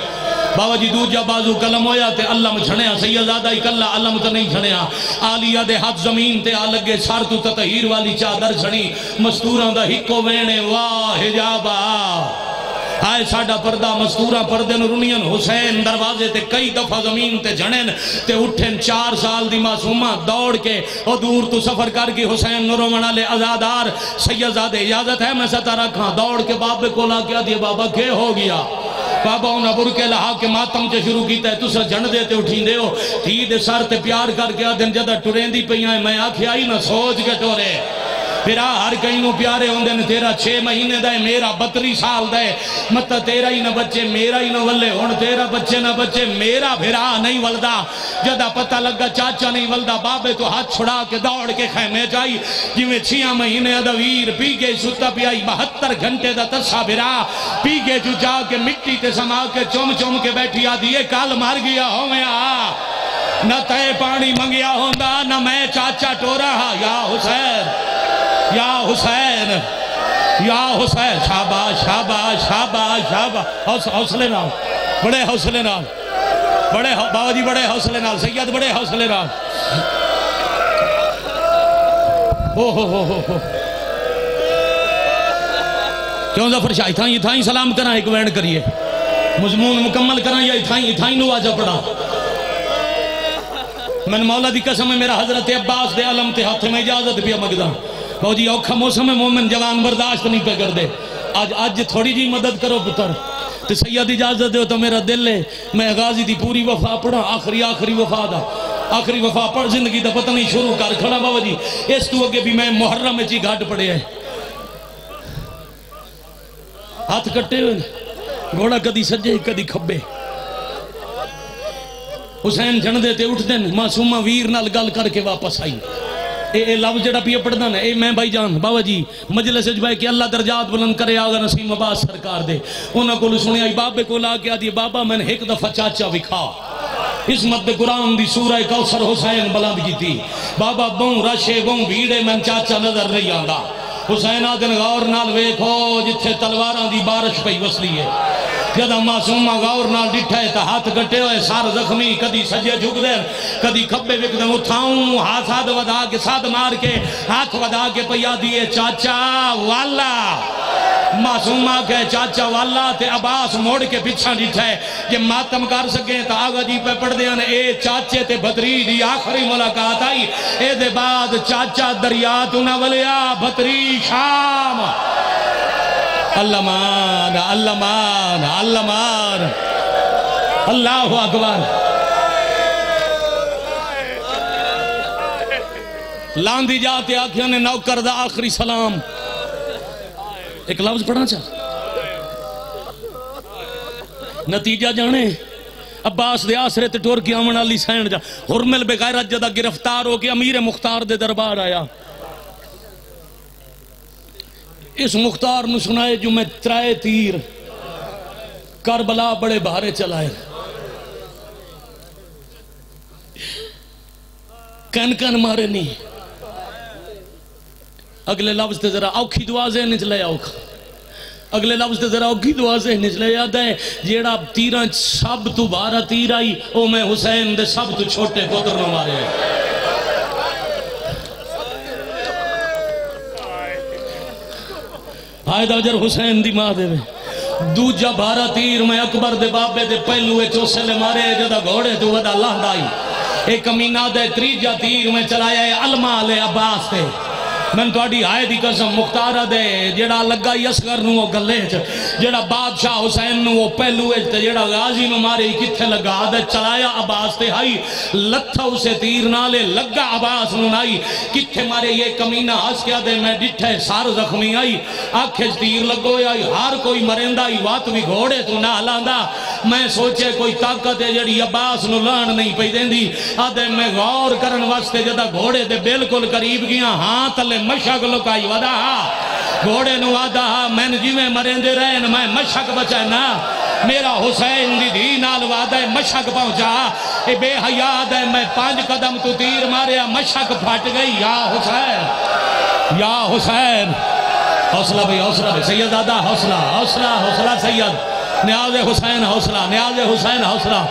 بابا جی دوجہ بازو کلم ہویا تے اللہ میں چھڑیا سیدادہ ہی کلہ اللہ میں تو نہیں چھڑیا آلیہ دے ہاتھ زمین تے آلگے سار تو تطہیر والی چادر چھڑی مستوران دا ہکو وینے واہ حجابا آئے ساڑھا پردہ مستورہ پردے نرونین حسین دروازے تے کئی دفعہ زمین تے جھنین تے اٹھیں 4 سال دی معصومہ دوڑ کے اور دور تو سفر کر کے حسین نرو منالے ازادار سیدزادے اجازت ہے میں ستا رکھاں دوڑ کے بابے کو لا کیا دیا بابا کھے ہو گیا بابا انہا برکے لہا کے ماتم چے شروع کیتا ہے تُسا جھنڈ دیتے اٹھیں دے ہو تھی دے سار تے پیار کر کے آدھن جدہ ٹرین دی پہیاں میں آکھیا ہی نہ سوچ کے ٹورے پھر ہر کہیں نو پیارے ہوندے نے تیرا 6 مہینے دائے میرا 32 سال دائے مطلب تیرا ہی نہ بچے میرا ہی نہ ولے ہون تیرا بچے نہ بچے میرا پھر نہیں ولدہ جدہ پتہ لگا چاچا نہیں ولدہ بابے تو ہاتھ چھڑا کے دوڑ کے خیمے جائی جی میں 6 مہینے ادویر پی گئے ستا پی آئی 72 گھنٹے دا تسا بھرا پی گئے جو جا کے مٹی تے سما کے چوم چوم کے بیٹھی آدھی یہ کال مار گیا ہو میں نہ تے پانی منگیا ہوندہ نہ میں چاچا ٹورا ہا یا حسین یا حسین شاباش شاباش شاباش شاباش حوصلے نال بڑے حوصلے نال بڑے بابا جی بڑے حوصلے نال سید بڑے حوصلے نال کیوں ظفر شاہ اتھائیں سلام کرنا ایک وینڈ کریے مضمون مکمل کرنا یا اتھائیں نو آجا پڑا میں نے مولا دی قسم ہے میرا حضرت عباس دے علم تے ہاتھ میں اجازت بھی مگدہ کہو جی اوکھا موسم ہے مومن جوان برداشت نہیں پہ کر دے آج تھوڑی جی مدد کرو پتر تو سید اجازت دے تو میرا دل ہے میں غازی دی پوری وفا پڑھا آخری وفا دا آخری وفا پڑھ زندگی دا پتہ نہیں شروع کر کھڑا بابا جی اس تو اگے بھی میں محرم میں چی گھاٹ پڑے ہیں ہاتھ کٹے ہوئے گھوڑا کدی سجے کدی کھبے حسین جھن دیتے اٹھ دن معصومہ ویر نال گل کر کے واپس آئی اے لفظ جڑا پیا پڑھدا نا اے میں بھائی جان بابا جی مجلس وچ بیٹھ کے اللہ درجات بلند کرے آگا نسیم عباس سرکار دے انہاں کو سنیا آئی بابے کو لا کے آدھی بابا میں نے ایک دفعہ چاچا وکھا عظمت قرآن دی سورہ کوثر حسین بلند کی تھی بابا بوں رشے بوں بھیڑے میں چاچا نظر نہیں آندا حسین آدن غور نال ویکھو جتھے تلواراں دی بارش پئی وسلی ہے جدہ معصومہ غور نال ڈٹھا ہے تا ہاتھ گٹے ہوئے سار زخمی کدی سجے جھک دیں کدی کھبے وک دیں اٹھاؤں ہاتھ ہاتھ ودا کے ساتھ مار کے ہاتھ ودا کے پیا دیئے چاچا والا معصوم آکے چاچا والا تے عباس موڑ کے پچھا ڈٹھا ہے کہ ماتم کر سکیں تا آگا جی پہ پڑھ دیا اے چاچے تے بھتری دی آخری ملاقات آئی اے دے بعد چاچا دریا تو نہ ولیا بھتری شام اللہ مان اللہ مان اللہ مان اللہ اکبر لاندی جاتے آکھیاں نے نوکر دا آخری سلام ایک لفظ پڑھنا چاہ نتیجہ جانے عباس دے آسرے تے ٹور کی آمن علی سین جا حرمل بغیرت جدہ گرفتار ہو کے امیر مختار دے دربار آیا اس مختار نے سنائے جو میں ترائے تیر کربلا بڑے بھارے چلائے کن مارے نہیں اگلے لفظ تے ذرا اوکھی دعا ذہن نچ لے اوکھ اگلے لفظ تے ذرا اوکھی دعا ذہن نچ لے یاد ہے جیڑا تیران سب تو بارہ تیر آئی او میں حسین دے سب تو چھوٹے پتر نہ مارے ہیں آئے داجر حسین دی ماں دے میں دوجہ بارہ تیر میں اکبر دے بابے دے پہلوے چوسے لے مارے جدہ گھوڑے تو ودا اللہ دائی ایک امینہ دے تریجہ تیر میں چلایا ہے علمہ لے عباس تے میں تو اڈی آئے دی قسم مختارہ دے جیڑا لگا یسگر نو وہ گلے جیڑا بادشاہ حسین نو وہ پہلوے جیڑا غازی نو مارے کتھے لگا دے چلایا عباس تے ہائی لتھا اسے تیر نالے لگا عباس نو نائی کتھے مارے یہ کمینہ ہس کیا دے میں ڈٹھے سار زخمی آئی آنکھیں تیر لگو آئی ہار کوئی مرندہ آئی وات بھی گھوڑے تو نہ لاندہ میں سوچے کوئی طاقت ہے جڑی عباس نو لان نہیں پئی دین دی آدھے میں غور کرن واسطے جدہ گھوڑے دے بالکل قریب گیا ہاں تلے مشک لکائی ودا گھوڑے نو آدھا میں نے جی میں مرین دے رہے میں مشک بچائے نا میرا حسین دی دی نال وعدہ مشک پہنچا اے بے حیاد ہے میں 5 قدم تو تیر ماریا مشک پھٹ گئی یا حسین حوصلہ بھئی حوصلہ بھئی سید آدھا حوصلہ حوصلہ حوصلہ سید نیاز حسین حوصلہ نیاز حسین حوصلہ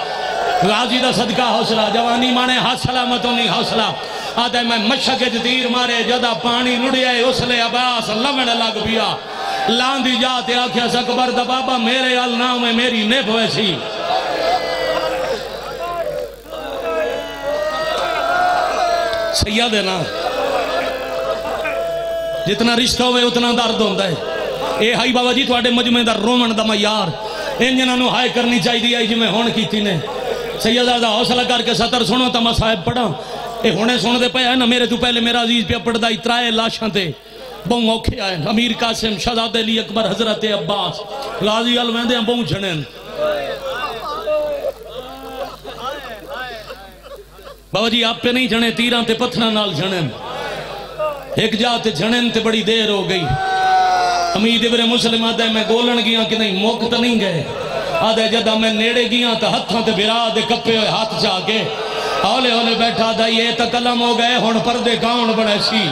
غازی دا صدقہ حوصلہ جوانی مانے ہاتھ سلامتوں نہیں حوصلہ آدھے میں مشک تیر مارے جدہ پانی لڑیا ہے اس لے عباس لمن لگ بیا لاندی جاتے آکھیا سکبر دا بابا میرے الناؤ میں میری نیب ویسی سید ہے نا جتنا رشتہ ہوئے اتنا درد ہوندہ ہے اے ہائی بابا جی تو آڈے مجمع دا رومن دا میار انجنہ نو ہائے کرنی چاہی دی آئی جی میں ہون کی تھی نے سیدہ حوصلہ کر کے سطر سنو تا مسائب پڑھا اے ہونے سن دے پہ ہے نا میرے تو پہلے میرا عزیز پہ پڑھ دائی ترائے لاشاں تے بہن اوکھے آئے امیر قاسم شہزادہ علی اکبر حضرت عباس غازی الویندے ہیں بہن جھنین بابا جی آپ پہ نہیں جھنے تیران تے پتھنا نال جھنین ایک جاتے جھنین تے بڑی دیر ہو گئی امید ابن مسلم آدھے میں گولن گیا کہ نہیں موقت نہیں گئے آدھے جدہ میں نیڑے گیا تا ہتھاں تے برا دے کپے ہوئے ہاتھ چاہ کے اولے اولے بیٹھا دا یہ تکلم ہو گئے ہون پردے کاؤن بڑے سی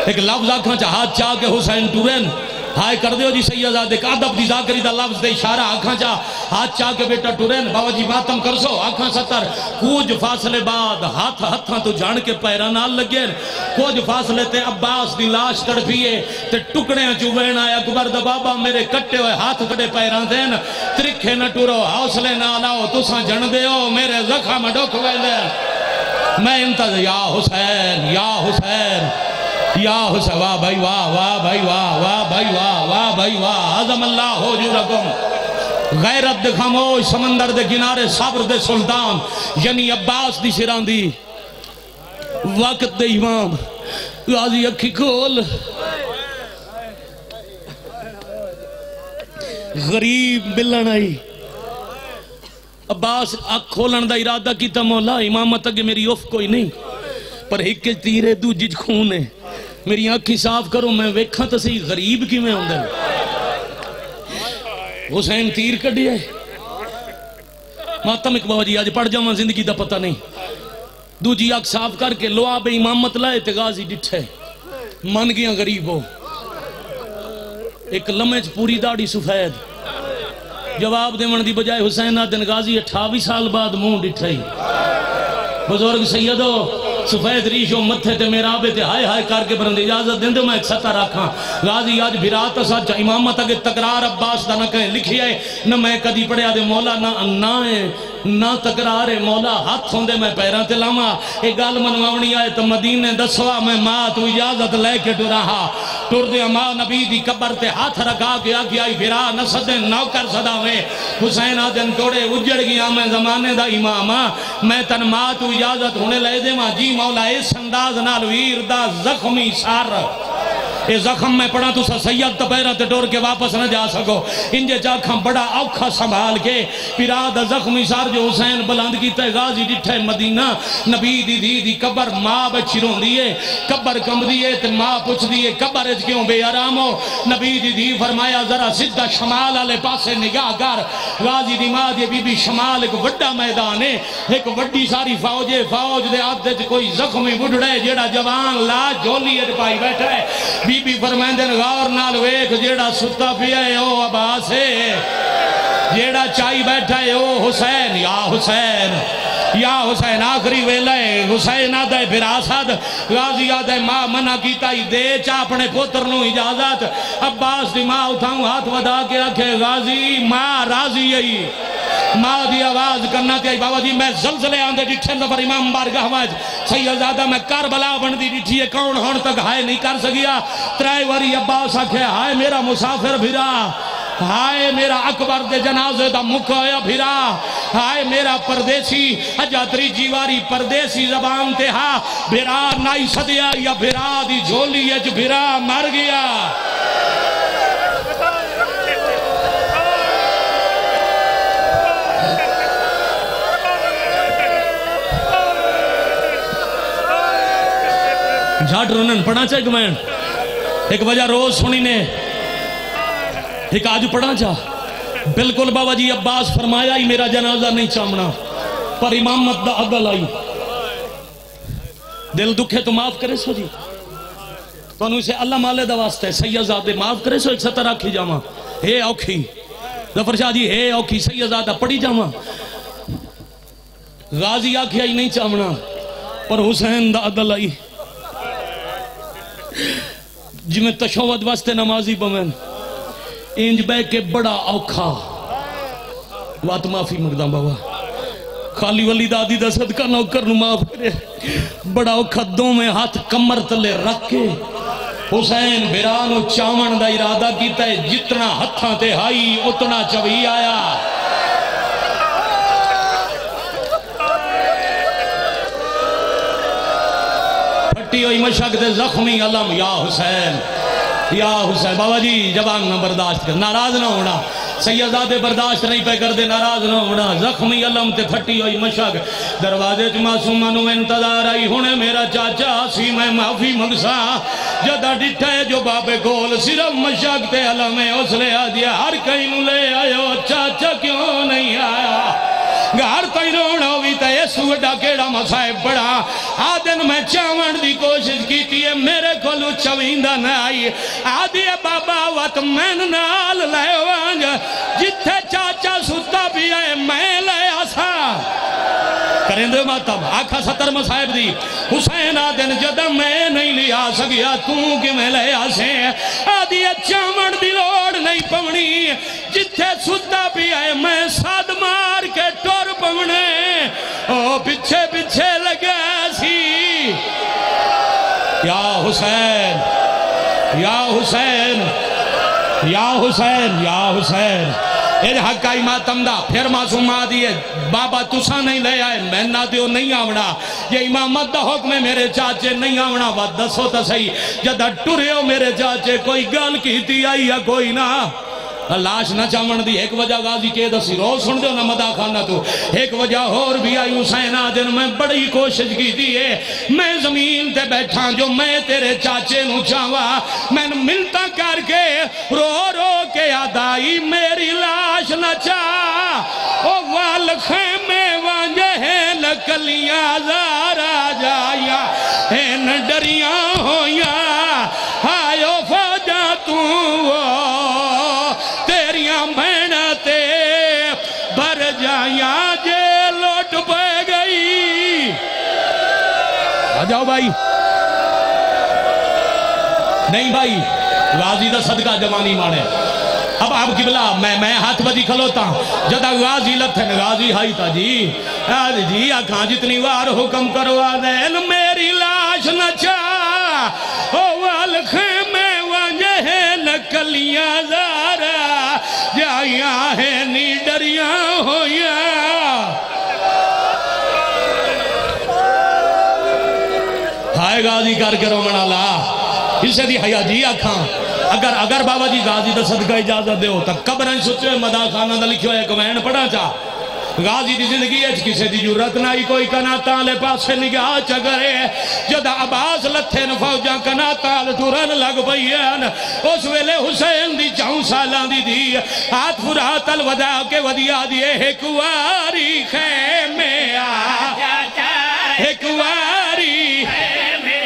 ایک لفظ آکھاں چاہ ہاتھ چاہ کے حسین ٹورین ہائے کر دیو جی سیدہ دیکھ عدب دی ذاکری دا لفظ دے اشارہ آکھاں چاہ ہاتھ چاہ کے بیٹا ٹورین بابا جی ماتم کر سو آکھاں ستر کچھ فاصلے بعد ہاتھاں تو جان کے پیران آل لگے کچھ فاصلے تے عباس دی لاش تڑپیے تے ٹکڑے چوبین آئے اکبر دا بابا میرے کٹے ہوئے ہاتھ کٹے پیران دین ترکھے نہ ٹورو حوصلے نہ لاؤ تساں جن دے ہو میرے زخم ڈوک ویلے میں انتظر یا حسین یا حسین یا حسین واہ بھائی واہ واہ بھائی واہ واہ بھائی واہ واہ بھائی واہ عظم اللہ ہو جورکم غیرت دے خاموش سمندر دے کنارے صبر دے سلطان یعنی عباس دی سران دی وقت دے امام غازی اکھی کھول غریب ملن آئی عباس اکھ کھولن دا ارادہ کیتا مولا امامت اگے میری اف کوئی نہیں پر ایک کے تیرے دو جج خون ہے میری آنکھی صاف کرو میں ویکھاں تو صحیح غریب کی میں ہوندے حسین تیر کڑی ہے ماتم ایک بابا جی آج پڑھ جاؤں زندگی دا پتہ نہیں دو جی آنکھ صاف کر کے لواب امامت لائے تے غازی ڈٹھے من گیا غریب ہو ایک لمحے پوری داڑھی سفید جواب دے من دی بجائے حسین آدن غازی 28 سال بعد منہ ڈٹھائی بزرگ سیدو سفید ریشو متھے تے میرا آبے تے ہائے ہائے کر کے برند اجازت دیں دے میں ایک سطح رکھاں غازی آج بھیرات ساتھ امامت اگر تقرار عباس دا نہ کہیں لکھی ہے نہ میں کدی پڑھیا دے مولا نہ تقرار مولا ہاتھ ہوندے میں پیران تے لاما ایک گال منواؤنی آئے تو مدینے دسوا میں ماں تو اجازت لے کے ٹرہا ٹر دے ماں نبی دی قبر تے ہاتھ رکھا کے آگی آئی بھیرا نہ صدے نوکر صدا میں حسین آدن توڑے اجڑ گیا میں زمانے دا امامہ میں تن ماں تو اجازت ہونے لے دے ماں جی مولا اس انداز نال ویر دا زخمی سار اے زخم میں پڑھا تو سید تپیرہ تے ٹور کے واپس نہ جا سکو انجے چاکھاں بڑا اوکھا سنبھال کے پیراد زخمی سار جو حسین بلند کیتا ہے غازی ڈٹھے مدینہ نبی دی قبر ماں بچھروں دیئے قبر کم دیئے تے ماں پوچھ دیئے قبر اج کیوں بے آرام ہو نبی دی فرمایا ذرا سدھا شمال آلے پاسے نگاہ کر غازی دی ماں دی بی بی شمال ایک وڈا میدان ہے ایک وڈی ساری فوج دے آدھے کوئی زخمی بڑھڑے جیڑا جوان لا جولی اج پائی بیٹھا ہے بی بی فرمائندن غور نال ویک جیڑا ستا پیا ہے او عباس ہے جیڑا چائی بیٹھا ہے او حسین یا حسین آخری ویلے حسین آدھے فراسد غازی آدھے ماں منع کیتا ہی دے چا اپنے پتر نو اجازت عباس دی ماں اٹھاؤں ہاتھ ودا کے آکھے غازی ماں راضی ہے ماں دی آواز کرنا تے آئی بابا جی میں زلزلے آندے ڈٹھے زبر امام بارگاہ واج سیدزادہ میں کربلا بندی ڈٹھی ہے کون ہون تک ہائے نہیں کر سکیا ترائی واری عباس آکھے ہائے میرا مسافر بھیرا ہائے میرا اکبر دے جنازے دا مکایا بھیرا ہائے میرا پردیسی اجا تریجی واری پردیسی زبان تے ہاں بھیرا نائی صدیا یا بھیرا دی جھولی اج بھیرا مر گیا جھاٹ رونن پڑھا چاہے گمین ایک وجہ روز سنی نے ایک آج پڑھا چاہ بلکل بابا جی عباس فرمایا ہی میرا جنازہ نہیں چامنا پر امامت دا عدل آئی دل دکھے تو معاف کرے سو جی تو انہوں سے اللہ مالے دا واسطہ ہے سیدزادے معاف کرے سو ایک سطر رکھی جاما ہے اوکھی ظفر شاہ جی ہے اوکھی سیدزادہ پڑھی جاما غازی آکھی آئی نہیں چامنا پر حسین دا عدل آئی جی میں تشہود واسطے نمازی بمین انج بے کے بڑا اوکھا وات معافی مقدام بابا خالی ولی دادی دا صدقہ نوکر نو معاف کرے بڑا اوکھا دو میں ہاتھ کمر تلے رکھ کے حسین بیرانو چاون دا ارادہ کیتا ہے جتنا ہتھاں تے ہائی اتنا چوئی آیا پھٹی ہوئی مشک دے زخمی علم یا حسین بابا جی جبان نہ برداشت کر ناراض نہ ہونا سیدزادے برداشت نہیں پہ کر دے ناراض نہ ہونا زخمی علم تے پھٹی ہوئی مشک دروازے چ معصومانو انتظار آئی ہونے میرا چاچا سی میں معافی منگسا جدہ ڈٹھے جو بابے گول صرف مشک تے علم اس لے آ دیا ہر کہیں نو لے آئے چاچا کیوں نہیں آیا گھر تائی رونا ہوئی تا یہ سوڑا کیڑا مسائب بڑا آدن میں چاون دی کوشش کی تھی میرے کولو چویندہ نہ آئی آدھی بابا وقت میں نال لے وانج جتھے چاچا ستا بھی آئے میں لے آسا کریں دے ماتب آکھا ستر مسائب دی حسین آدن جدہ میں نہیں لیا سکیا کہ میں لے آسے آدھی چاون دی لوڑ نہیں پونی جتھے ستا بھی آئے میں ساد مار کے ٹور پونے او پچھے لگا سی یا حسین یا حسین یا حسین یا حسین اے حقائی ماتم دا پھر معصوم آدھی ہے بابا تسا نہیں لے آئے میں نہ دیو نہیں آونا یہ امامت دا حکم ہے میرے چاچے نہیں آونا بات دسو تا صحیح جدہ ٹورے ہو میرے چاچے کوئی گل کیتی آئی یا کوئی نہ لاش نہ چاون دی ایک وجہ غازی کے دسی روز سن دیو نہ مدہ کھانا تو ایک وجہ اور بھی آئی حسین آدن میں بڑی کوشش کی دیئے میں زمین تے بیٹھا جو میں تیرے چاچے نو چاہوا میں ملتا کر کے رو رو کے آدائی میری لاش نہ چاہ او وال خیمے وانجے ہیں لکلیاں زارا جایا ہیں ڈریاں ہویا ہائیو فاجا تو بہنتے بھر جائیاں جے لوٹ پہ گئی جاؤ بھائی نہیں بھائی غازی دا صدقہ جوانی مانے اب آپ قبلہ میں ہاتھ بدی کھلوتا ہوں جدہ غازی لتھن غازی ہائی تا جی آج جی آکھاں جتنی وار حکم کرو آدین میری لاش نہ چاہ او والخ میں وجہ نکلیاں زارا جائیاں ہیں نیڈریاں ہویا ہائے غازی کر کے رو منالا اسے دی حیاء جی آکھاں اگر بابا جی غازی دا صدقہ اجازت دے ہو تا قبرن سچے مدہ خانہ دا لکھو ہے کمین پڑھا چاہ غازی دی زندگی ہے کسے دی جرت نائی کوئی کناتاں لے پاسے نگاہ چگرے جدہ عباس لتھے نفوجاں کناتاں لے ٹورن لگ بھئیان اس ویلے حسین دی 4 سالان دی ہاتھ فرات الوداع کے ودیع دیئے ایک واری خیمے ایک واری خیمے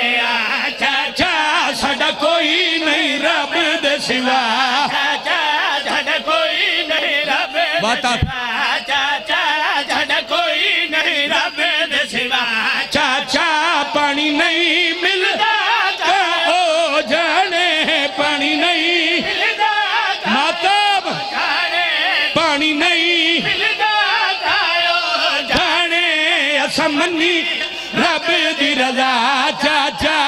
ساڑا کوئی نہیں رب دے سوا ساڑا کوئی نہیں رب دے سوا ساڑا کوئی نہیں رب دے سوا چاچا پانی نہیں ملتا او جانے پانی نہیں ماتب پانی نہیں جانے سمنی رب دی رضا چاچا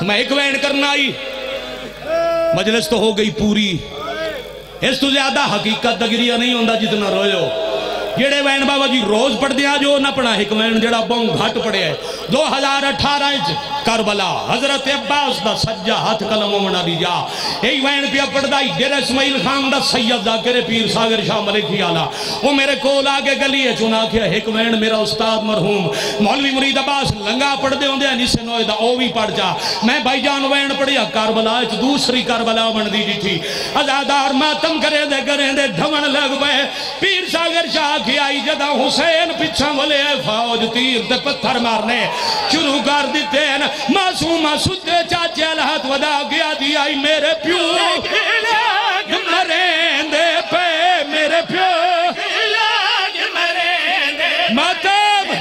میں ایک وین کرنا آئی مجلس تو ہو گئی پوری اس تو زیادہ حقیقت دگریہ نہیں ہوندہ جتنا روئے ہو جیڑے وین بابا جی روز پڑھ دیا جو نہ پڑھا ایک وین جیڑا بہن گھٹ پڑے ہے 2018 کربلا حضرت عباس دا سجا ہاتھ کلموں منا دی جا ای وین پیا پڑھ دائی ڈیر اسماعیل خان دا سید ذاکر پیر ساگر شاہ ملکی آلہ وہ میرے کول آگے گلی ہے چنا کیا ایک وین میرا استاد مرحوم مولوی مرید عباس لنگا پڑھ دے ہوندے نیسے نوئے دا او بھی پڑھ جا میں بھائی جان وین پڑھیا کربلا ایچ دوسری کربلا بن دی تھی ازادار ماتم کرے دے دھمن لگ بے پیر ساگر شاہ کی آئی جدہ حسین پچھا ملے فوج تیر دے پتھر مارنے شروع کر دیتے ہیں معصومہ سدے چاچے الہت ودا گیا دی آئی میرے پیو لاغ مرندے پہ میرے پیو لاغ مرندے ماتب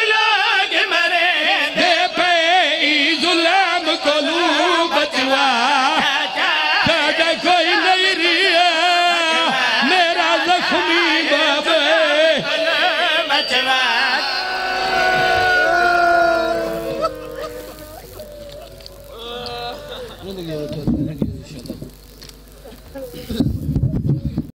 لاغ مرندے پہ ای ظلم کو لو بچوا چاچا کوئی نہیں ریا میرا زخمی بابے